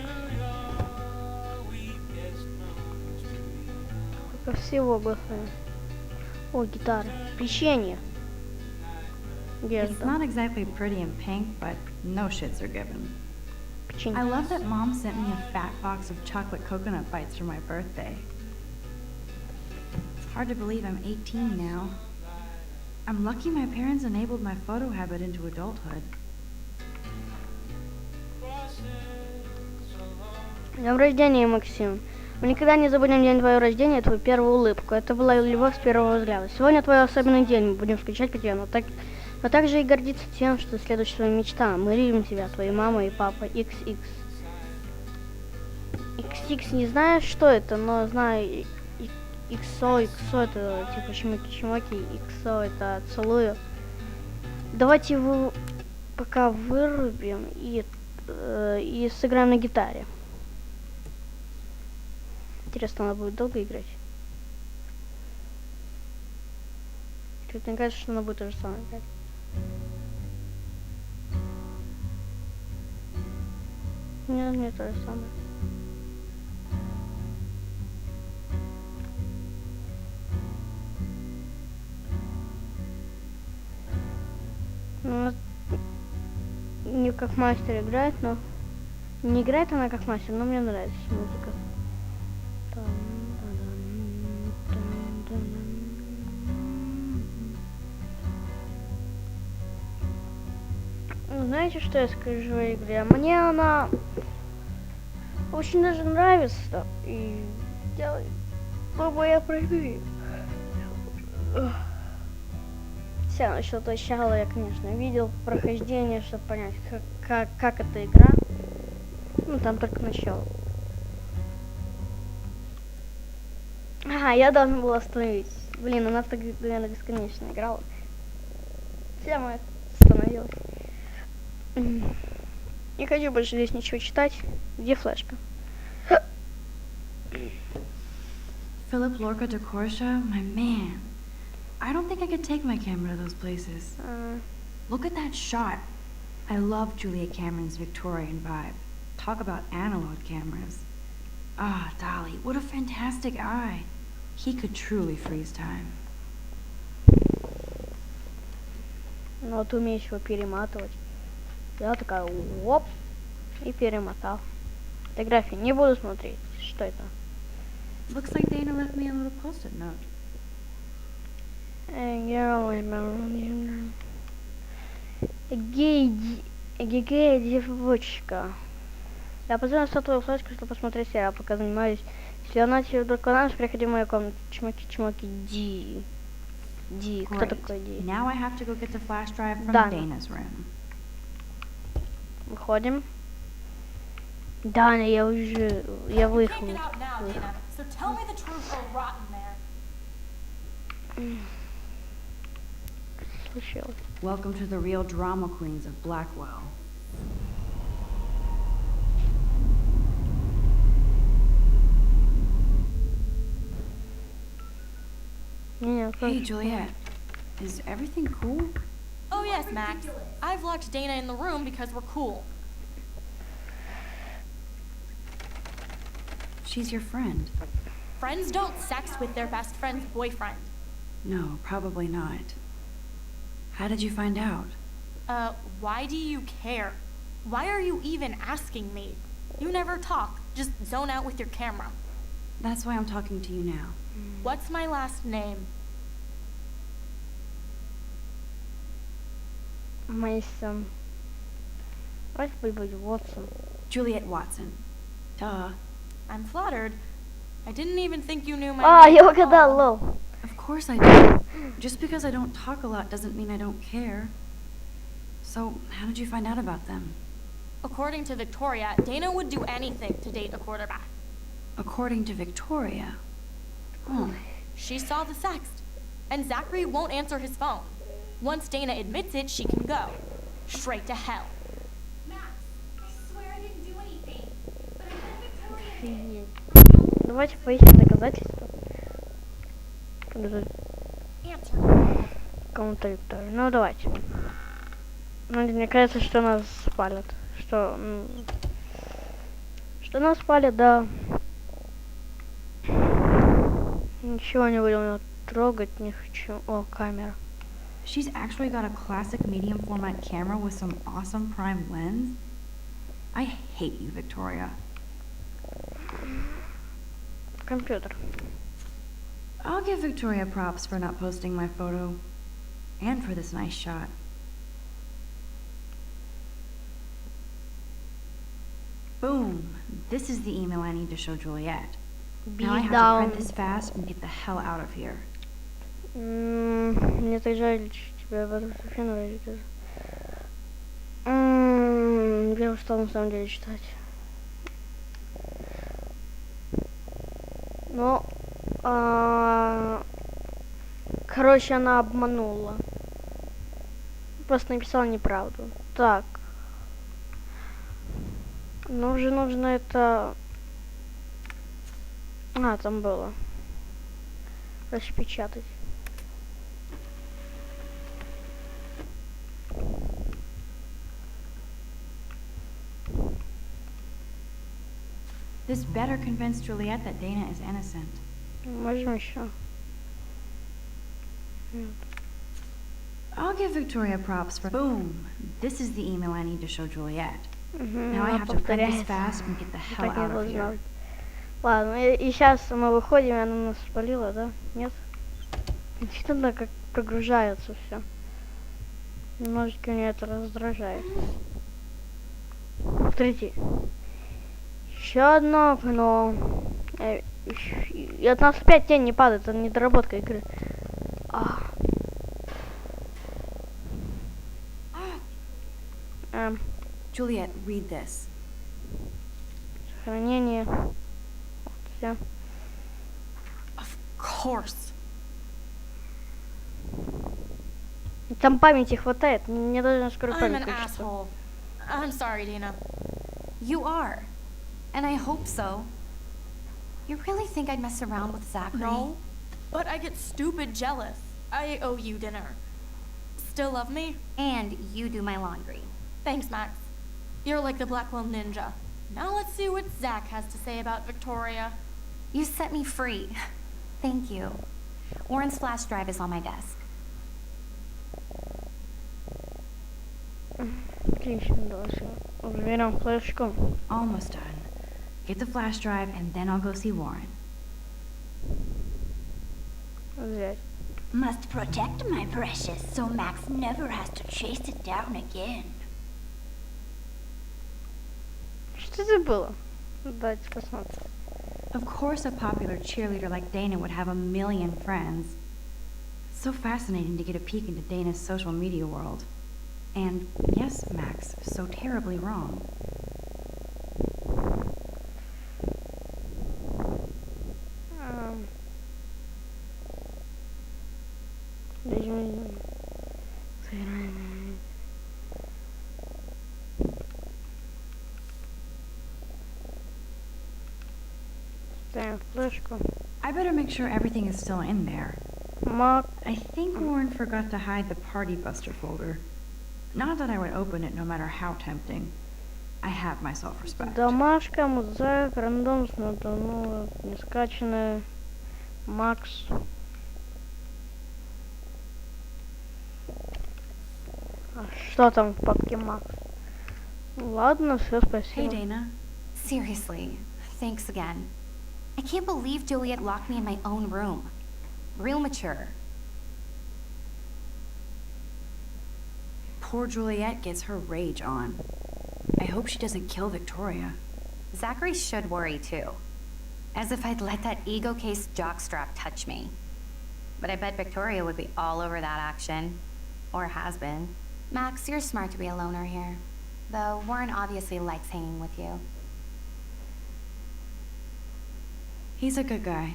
Сколько всего, господи. О, гитара. Печенье. It's not exactly pretty in pink, but no shits are given. I love that Mom sent me a fat box of chocolate coconut bites for my birthday. It's hard to believe I'm 18 now. I'm lucky my parents enabled my photo habit into adulthood. С днем рождения, Максим. Мы никогда не забудем день твоего рождения и твою первую улыбку. Это была любовь с первого взгляда. Сегодня твой особенный день. Мы будем скучать по тебе, но также и гордиться тем, что следуешь своим мечтам. Мы любим тебя, твои мама и папа. XX. XX не знаю, что это, но знаю XO это типа чмоки, XO это целую. Давайте его пока вырубим и сыграем на гитаре. Интересно, она будет долго играть? Мне кажется, что она будет то же самое играть. Нет, не то же самое. Ну, не как мастер играет, но... Не играет она как мастер, но мне нравится музыка. Знаете, что я скажу о игре? Мне она очень даже нравится. И я пройду. Все, насчет начала я, конечно, видел прохождение, чтобы понять, как эта игра. Ну, там только начало. Ага, я должен был остановить. Блин, она так, наверное, бесконечно играла. Все, мы остановилась. Не хочу больше здесь ничего читать. Где флешка? Philip Lorca de Corsia, my man. I don't think I could take my camera to those places. Look at that shot. I love Julia Cameron's Victorian vibe. Talk about analog cameras. Ah, Dolly, what a fantastic eye. He could truly freeze time. Ну, ты умеешь его перематывать. Я такая, оп, и перемотал. Фотографии не буду смотреть. Что это? Looks like Dana left me a little post-it note. Гигей, девочка. Я позвонил на твою флешку, чтобы посмотреть сериал, пока занимаюсь. Если она тебе вдруг понравилась, приходи в мою комнату. Чмоки, Ди. Ди, кто такой Ди? Now I have to go get the flash drive from Dana's room. Выходим. Дана, я выехал. Случилось. Welcome to the real drama queens of Blackwell. Не, Hey, Juliet. Is everything cool? Oh yes, Max. I've locked Dana in the room because we're cool. She's your friend. Friends don't sex with their best friend's boyfriend. No, probably not. How did you find out? Why do you care? Why are you even asking me? You never talk, just zone out with your camera. That's why I'm talking to you now. What's my last name? Мейсон. Давайте пусть будет Watson. Juliet Watson. Duh. I'm flattered. I didn't even think you knew my А, name. я угадал, лол. Of course I do. Just because I don't talk a lot doesn't mean I don't care. So, how did you find out about them? According to Victoria, Dana would do anything to date a quarterback. According to Victoria. Oh. She saw the sext, and Zachary won't answer his phone. Once Dana admits it, she can go. Straight to hell. Max, I swear I didn't do anything. But I met Victoria. Офигеть. Давайте поищем доказательства. Answer. Кому-то Викторию. Ну, давайте. Ну, мне кажется, что нас спалят. Что нас спалят, да. Ничего не будем трогать, не хочу. О, камера. She's actually got a classic medium format camera with some awesome prime lens. I hate you, Victoria. Компьютер. I'll give Victoria props for not posting my photo. And for this nice shot. Boom! This is the email I need to show Juliet. Now I have to print this fast and get the hell out of here. Мне так жаль тебя в этом финале. Я устал на самом деле читать. Ну, короче, она обманула. Просто написала неправду. Так. Ну, уже нужно это... там было. Распечатать. This better convince Juliet that Dana is innocent. Можем еще. I'll give Victoria props for... Boom! This is the email I need to show Juliet. Now I have to print this fast and get the hell out of here. Ладно, и сейчас мы выходим, и она нас спалила, да? Нет? Действительно, как прогружается все. Немножечко меня это раздражает. Смотрите. Еще одно окно. И от нас опять тень не падает, это недоработка игры. Juliet, read this. Сохранение. Все. Of course. Там памяти хватает. Мне даже скоро I'm память an кончится. asshole. I'm sorry, Dana. You are. And I hope so. You really think I'd mess around with Zachary? No, but I get stupid jealous. I owe you dinner. Still love me? And you do my laundry. Thanks, Max. You're like the Blackwell Ninja. Now let's see what Zach has to say about Victoria. You set me free. Thank you. Warren's flash drive is on my desk. Отлично, давайте уберем флешку. Almost done. Get the flash drive and then I'll go see Warren. Взять. Must protect my precious so Max never has to chase it down again. Что это было? Давайте посмотрим. Of course a popular cheerleader like Dana would have a million friends. It's so fascinating to get a peek into Dana's social media world. And yes, Max, so terribly wrong. Ставим флешку. I better make sure everything is still in there. Max. I think Warren forgot to hide the Party Buster folder. Not that I would open it no matter how tempting. I have my self-respect. Домашка, мозаик, рандом, ну, не скачанная. Макс. А что там в папке Макс? Ладно, все, спасибо. Hey, Dana. Seriously, thanks again. I can't believe Juliet locked me in my own room. Real mature. Poor Juliet gets her rage on. I hope she doesn't kill Victoria. Zachary should worry too. As if I'd let that ego-cased jockstrap touch me. But I bet Victoria would be all over that action. Or has been. Max, you're smart to be a loner here. Though Warren obviously likes hanging with you. He's a good guy.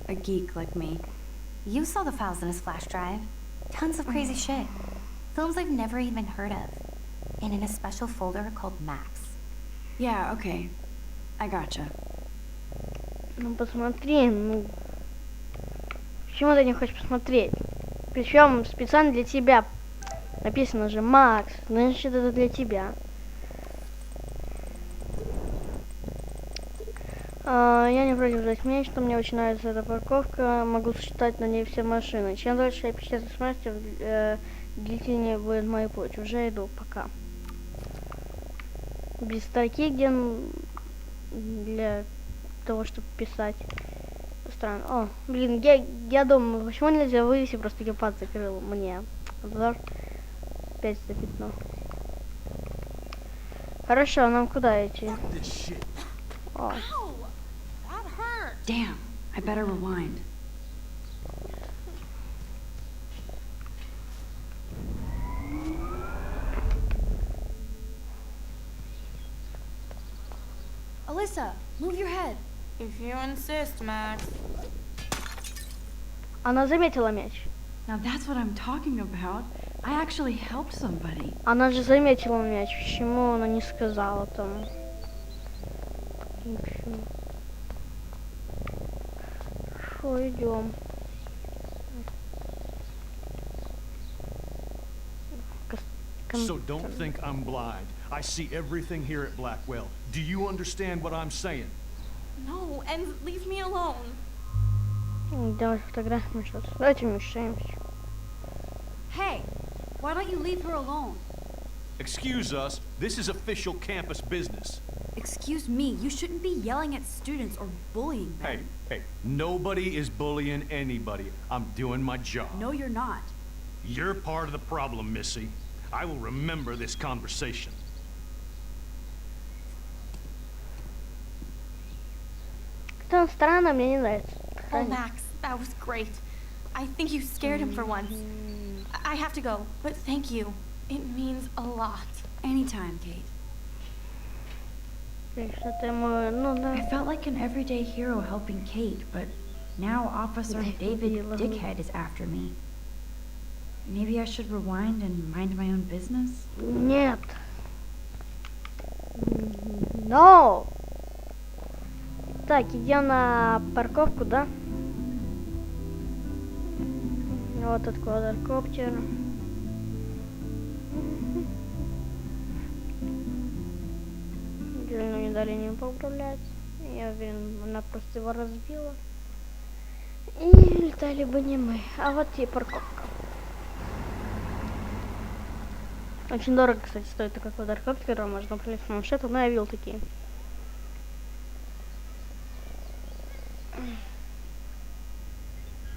A geek like me. You saw the files in his flash drive. Tons of crazy shit. Films I've never even heard of. And in a special folder called Max. Yeah, okay. I gotcha. Ну посмотри, ну. Почему ты не хочешь посмотреть? Причем специально для тебя. Написано же Макс, значит это для тебя. Я не против взять мяч, что мне очень нравится эта парковка. Могу сочетать на ней все машины. Чем дольше я печатаю смертью, длительнее будет мой путь. Уже иду, пока. Без строки, где для того, чтобы писать. Странно. О, блин, я думаю, почему нельзя вывести, просто гепат закрыл мне. Обзор. Опять за пятно. Хорошо, нам куда идти? О. Damn, I better rewind. Alyssa, move your head. If you insist, Max. Она заметила мяч. Now that's what I'm talking about. I actually helped somebody. Она же заметила мяч. Почему она не сказала там? Хорошо, идем. So don't think I'm blind. I see everything here at Blackwell. Do you understand what I'm saying? No, and leave me alone. Давай фотографию сейчас. Давайте мешаемся. Hey, why don't you leave her alone? Excuse us, this is official campus business. Excuse me, you shouldn't be yelling at students or bullying them. Hey, nobody is bullying anybody. I'm doing my job. No, you're not. You're part of the problem, Missy. I will remember this conversation. Это странно, мне не нравится. Oh, Max, that was great. I think you scared him for once. I have to go, but thank you. It means a lot. Anytime, Kate. I felt like an everyday hero helping Kate, but now Officer David Dickhead is after me. Maybe I should rewind and mind my own business? Нет. No. Так, идем на парковку, да? Вот этот квадрокоптер. Реально не дали не поуправлять. Я уверен, она просто его разбила. И летали бы не мы. А вот и парковка. Очень дорого, кстати, стоит такой квадрокоптер, можно управлять с планшета, но я видел такие.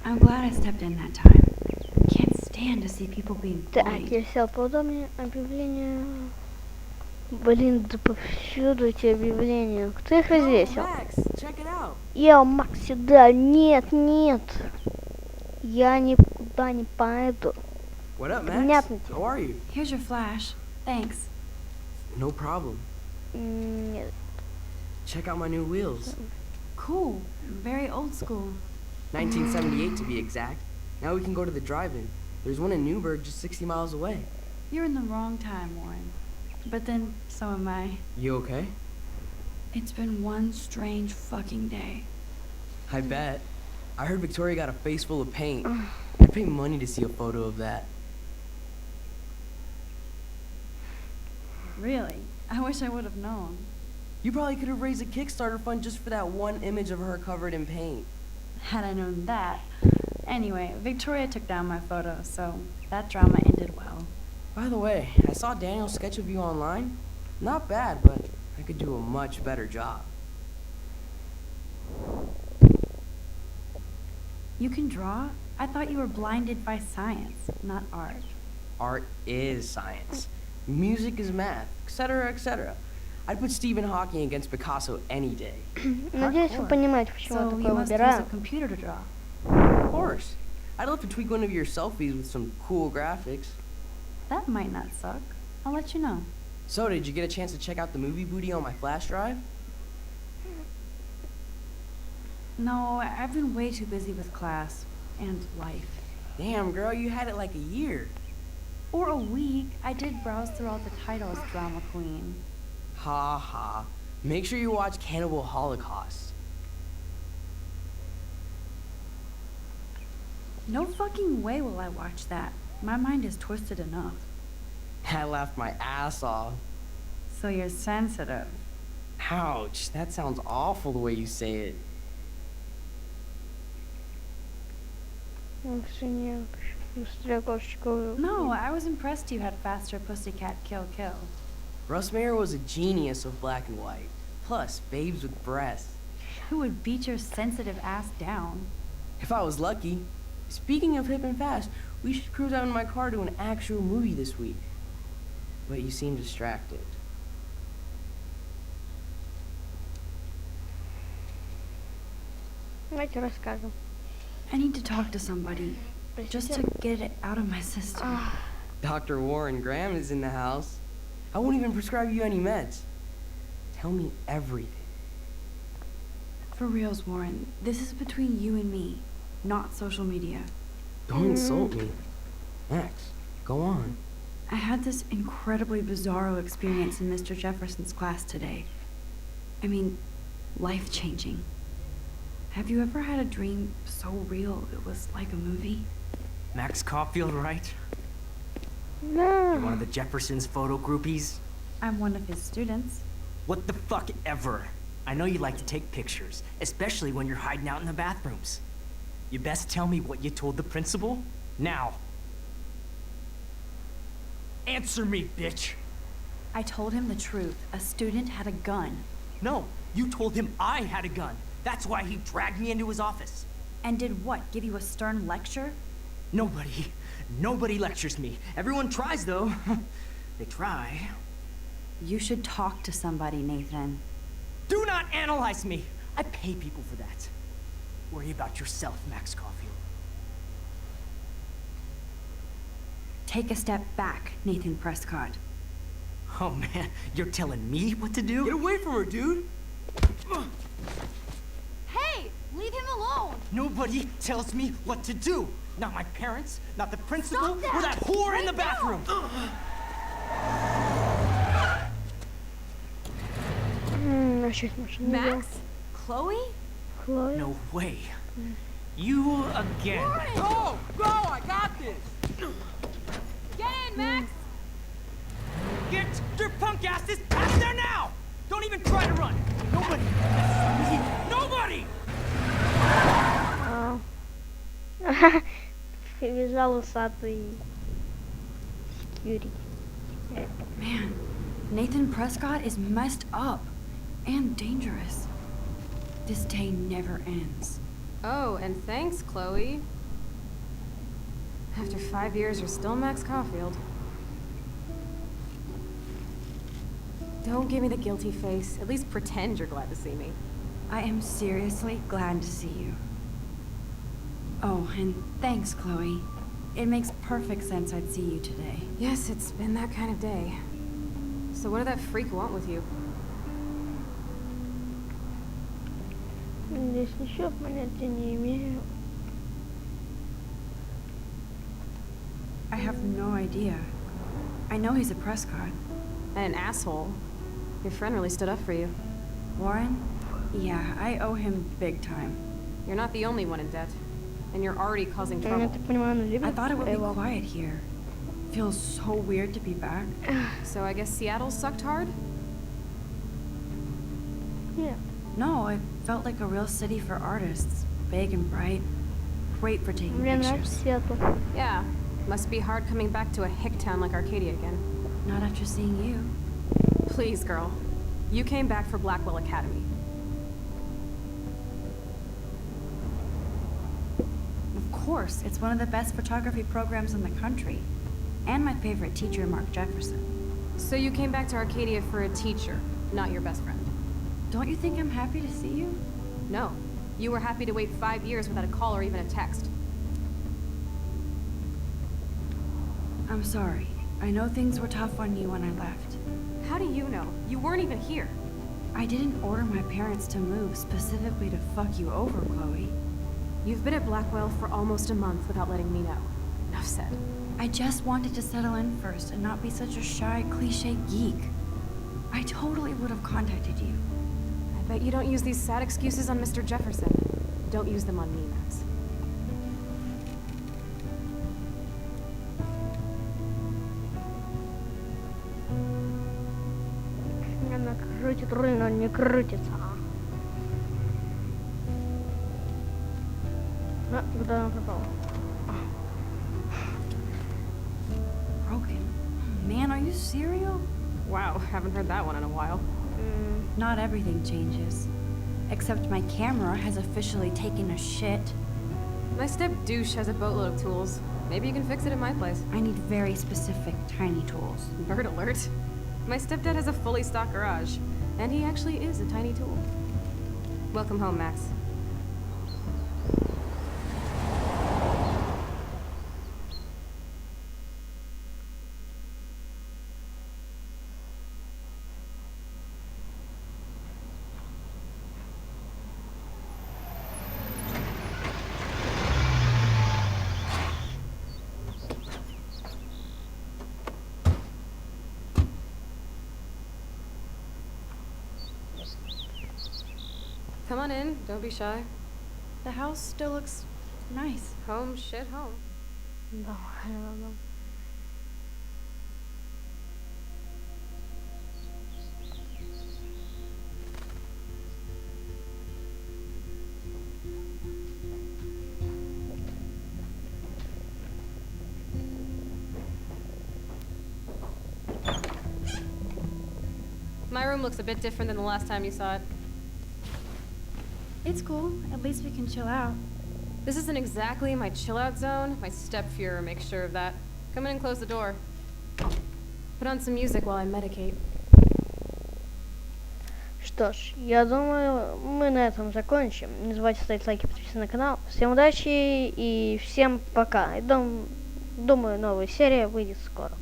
I'm glad I stepped in that time. Can't stand to see people being Так, bullied. я сел поудобнее. Объявление. Блин, да повсюду эти объявления. Кто их развесил? Йоу, Макс, сюда. Нет, нет. Я никуда не пойду. What up, Max? Понятно. How are you? Here's your flash. Thanks. No problem. Нет. Check out my new wheels. Cool. Very old school. 1978 to be exact. Now we can go to the drive-in. There's one in Newburgh just 60 miles away. You're in the wrong time, Warren. But then, so am I. You okay? It's been one strange fucking day. I bet. I heard Victoria got a face full of paint. I'd pay money to see a photo of that. Really? I wish I would have known. You probably could have raised a Kickstarter fund just for that one image of her covered in paint. Had I known that. Anyway, Victoria took down my photo, so that drama ended well. By the way, I saw Daniel's sketch of you online. Not bad, but I could do a much better job. You can draw? I thought you were blinded by science, not art. Art is science. Music is math, etc., etc. I'd put Stephen Hawking against Picasso any day. Надеюсь, вы понимаете, почему я So you такое must use a выбираю. computer to draw. Of course. I'd love to tweak one of your selfies with some cool graphics. That might not suck. I'll let you know. So, did you get a chance to check out the movie booty on my flash drive? No, I've been way too busy with class and life. Damn, girl, you had it like a year. Or a week. I did browse through all the titles, Drama Queen. Ha ha. Make sure you watch Cannibal Holocaust. No fucking way will I watch that. My mind is twisted enough. I laughed my ass off. So you're sensitive. Ouch, that sounds awful the way you say it. No, I was impressed you had faster Pussycat Kill Kill. Russ Meyer was a genius of black and white. Plus, babes with breasts. Who would beat your sensitive ass down? If I was lucky. Speaking of hip and fast, we should cruise out in my car to an actual movie this week. But you seem distracted. Давайте расскажем. I need to talk to somebody. Just to get it out of my system. Dr. Warren Graham is in the house. I won't even prescribe you any meds. Tell me everything. For reals, Warren, this is between you and me, not social media. Don't insult me. Max, go on. I had this incredibly bizarro experience in Mr. Jefferson's class today. I mean, life-changing. Have you ever had a dream so real it was like a movie? Max Caulfield, right? No. You're one of the Jefferson's photo groupies? I'm one of his students. What the fuck ever? I know you like to take pictures, especially when you're hiding out in the bathrooms. You best tell me what you told the principal, now. Answer me, bitch! I told him the truth. A student had a gun. No, you told him I had a gun. That's why he dragged me into his office. And did what, give you a stern lecture? Nobody lectures me. Everyone tries, though. They try. You should talk to somebody, Nathan. Do not analyze me! I pay people for that. Worry about yourself, Max Caulfield. Take a step back, Nathan Prescott. Oh man, you're telling me what to do? Get away from her, dude! Hey, leave him alone. Nobody tells me what to do. Not my parents, not the principal, or that whore in the bathroom. Max? Chloe? Chloe? No way. You again. Go! Go! I got this! Get in, Max! Get your punk asses out there now! Don't even try to run! Nobody! Nobody! Прибежал усатый security. Man, Nathan Prescott is messed up and dangerous. This day never ends. Oh, and thanks, Chloe. After 5 years, you're still Max Caulfield. Don't give me the guilty face. At least pretend you're glad to see me. I am seriously glad to see you. Oh, and thanks, Chloe. It makes perfect sense I'd see you today. Yes, it's been that kind of day. So what did that freak want with you? Здесь еще понятия не имею. I have no idea. I know he's a Prescott. And an asshole. Your friend really stood up for you. Warren? Yeah, I owe him big time. You're not the only one in debt. And you're already causing Я trouble. так понимаю, она любит I thought it would be его. quiet here. Feels so weird to be back. So I guess Seattle sucked hard? Yeah. No, it felt like a real city for artists. Big and bright. Great for taking Мне нравится pictures. Сиэтл. Yeah. Must be hard coming back to a hick town like Arcadia again. Not after seeing you. Please, girl. You came back for Blackwell Academy. Of course, it's one of the best photography programs in the country. And my favorite teacher, Mark Jefferson. So you came back to Arcadia for a teacher, not your best friend. Don't you think I'm happy to see you? No. You were happy to wait 5 years without a call or even a text. I'm sorry. I know things were tough on you when I left. How do you know? You weren't even here. I didn't order my parents to move specifically to fuck you over, Chloe. You've been at Blackwell for almost a month without letting me know. Enough said. I just wanted to settle in first and not be such a shy, cliche geek. I totally would have contacted you. I bet you don't use these sad excuses on Mr. Jefferson. Don't use them on me, Max. Она крутит руль, но не крутится. А, куда она пропала? Broken? Man, are you serial? Wow, haven't heard that one in a while. Not everything changes. Except my camera has officially taken a shit. My step douche has a boatload of tools. Maybe you can fix it at my place. I need very specific, tiny tools. Bird alert. My stepdad has a fully stocked garage, and he actually is a tiny tool. Welcome home, Max. Come on in, don't be shy. The house still looks nice. Home, shit, home. Да, да. My room looks a bit different than the last time you saw it. It's cool. At least we can chill out. This isn't exactly my chill-out zone. My step-Fuhrer makes sure of that. Come in and close the door. Put on some music while I medicate. Что ж, я думаю, мы на этом закончим. Не забывайте ставить лайки, подписываться на канал. Всем удачи и всем пока. Думаю, новая серия выйдет скоро.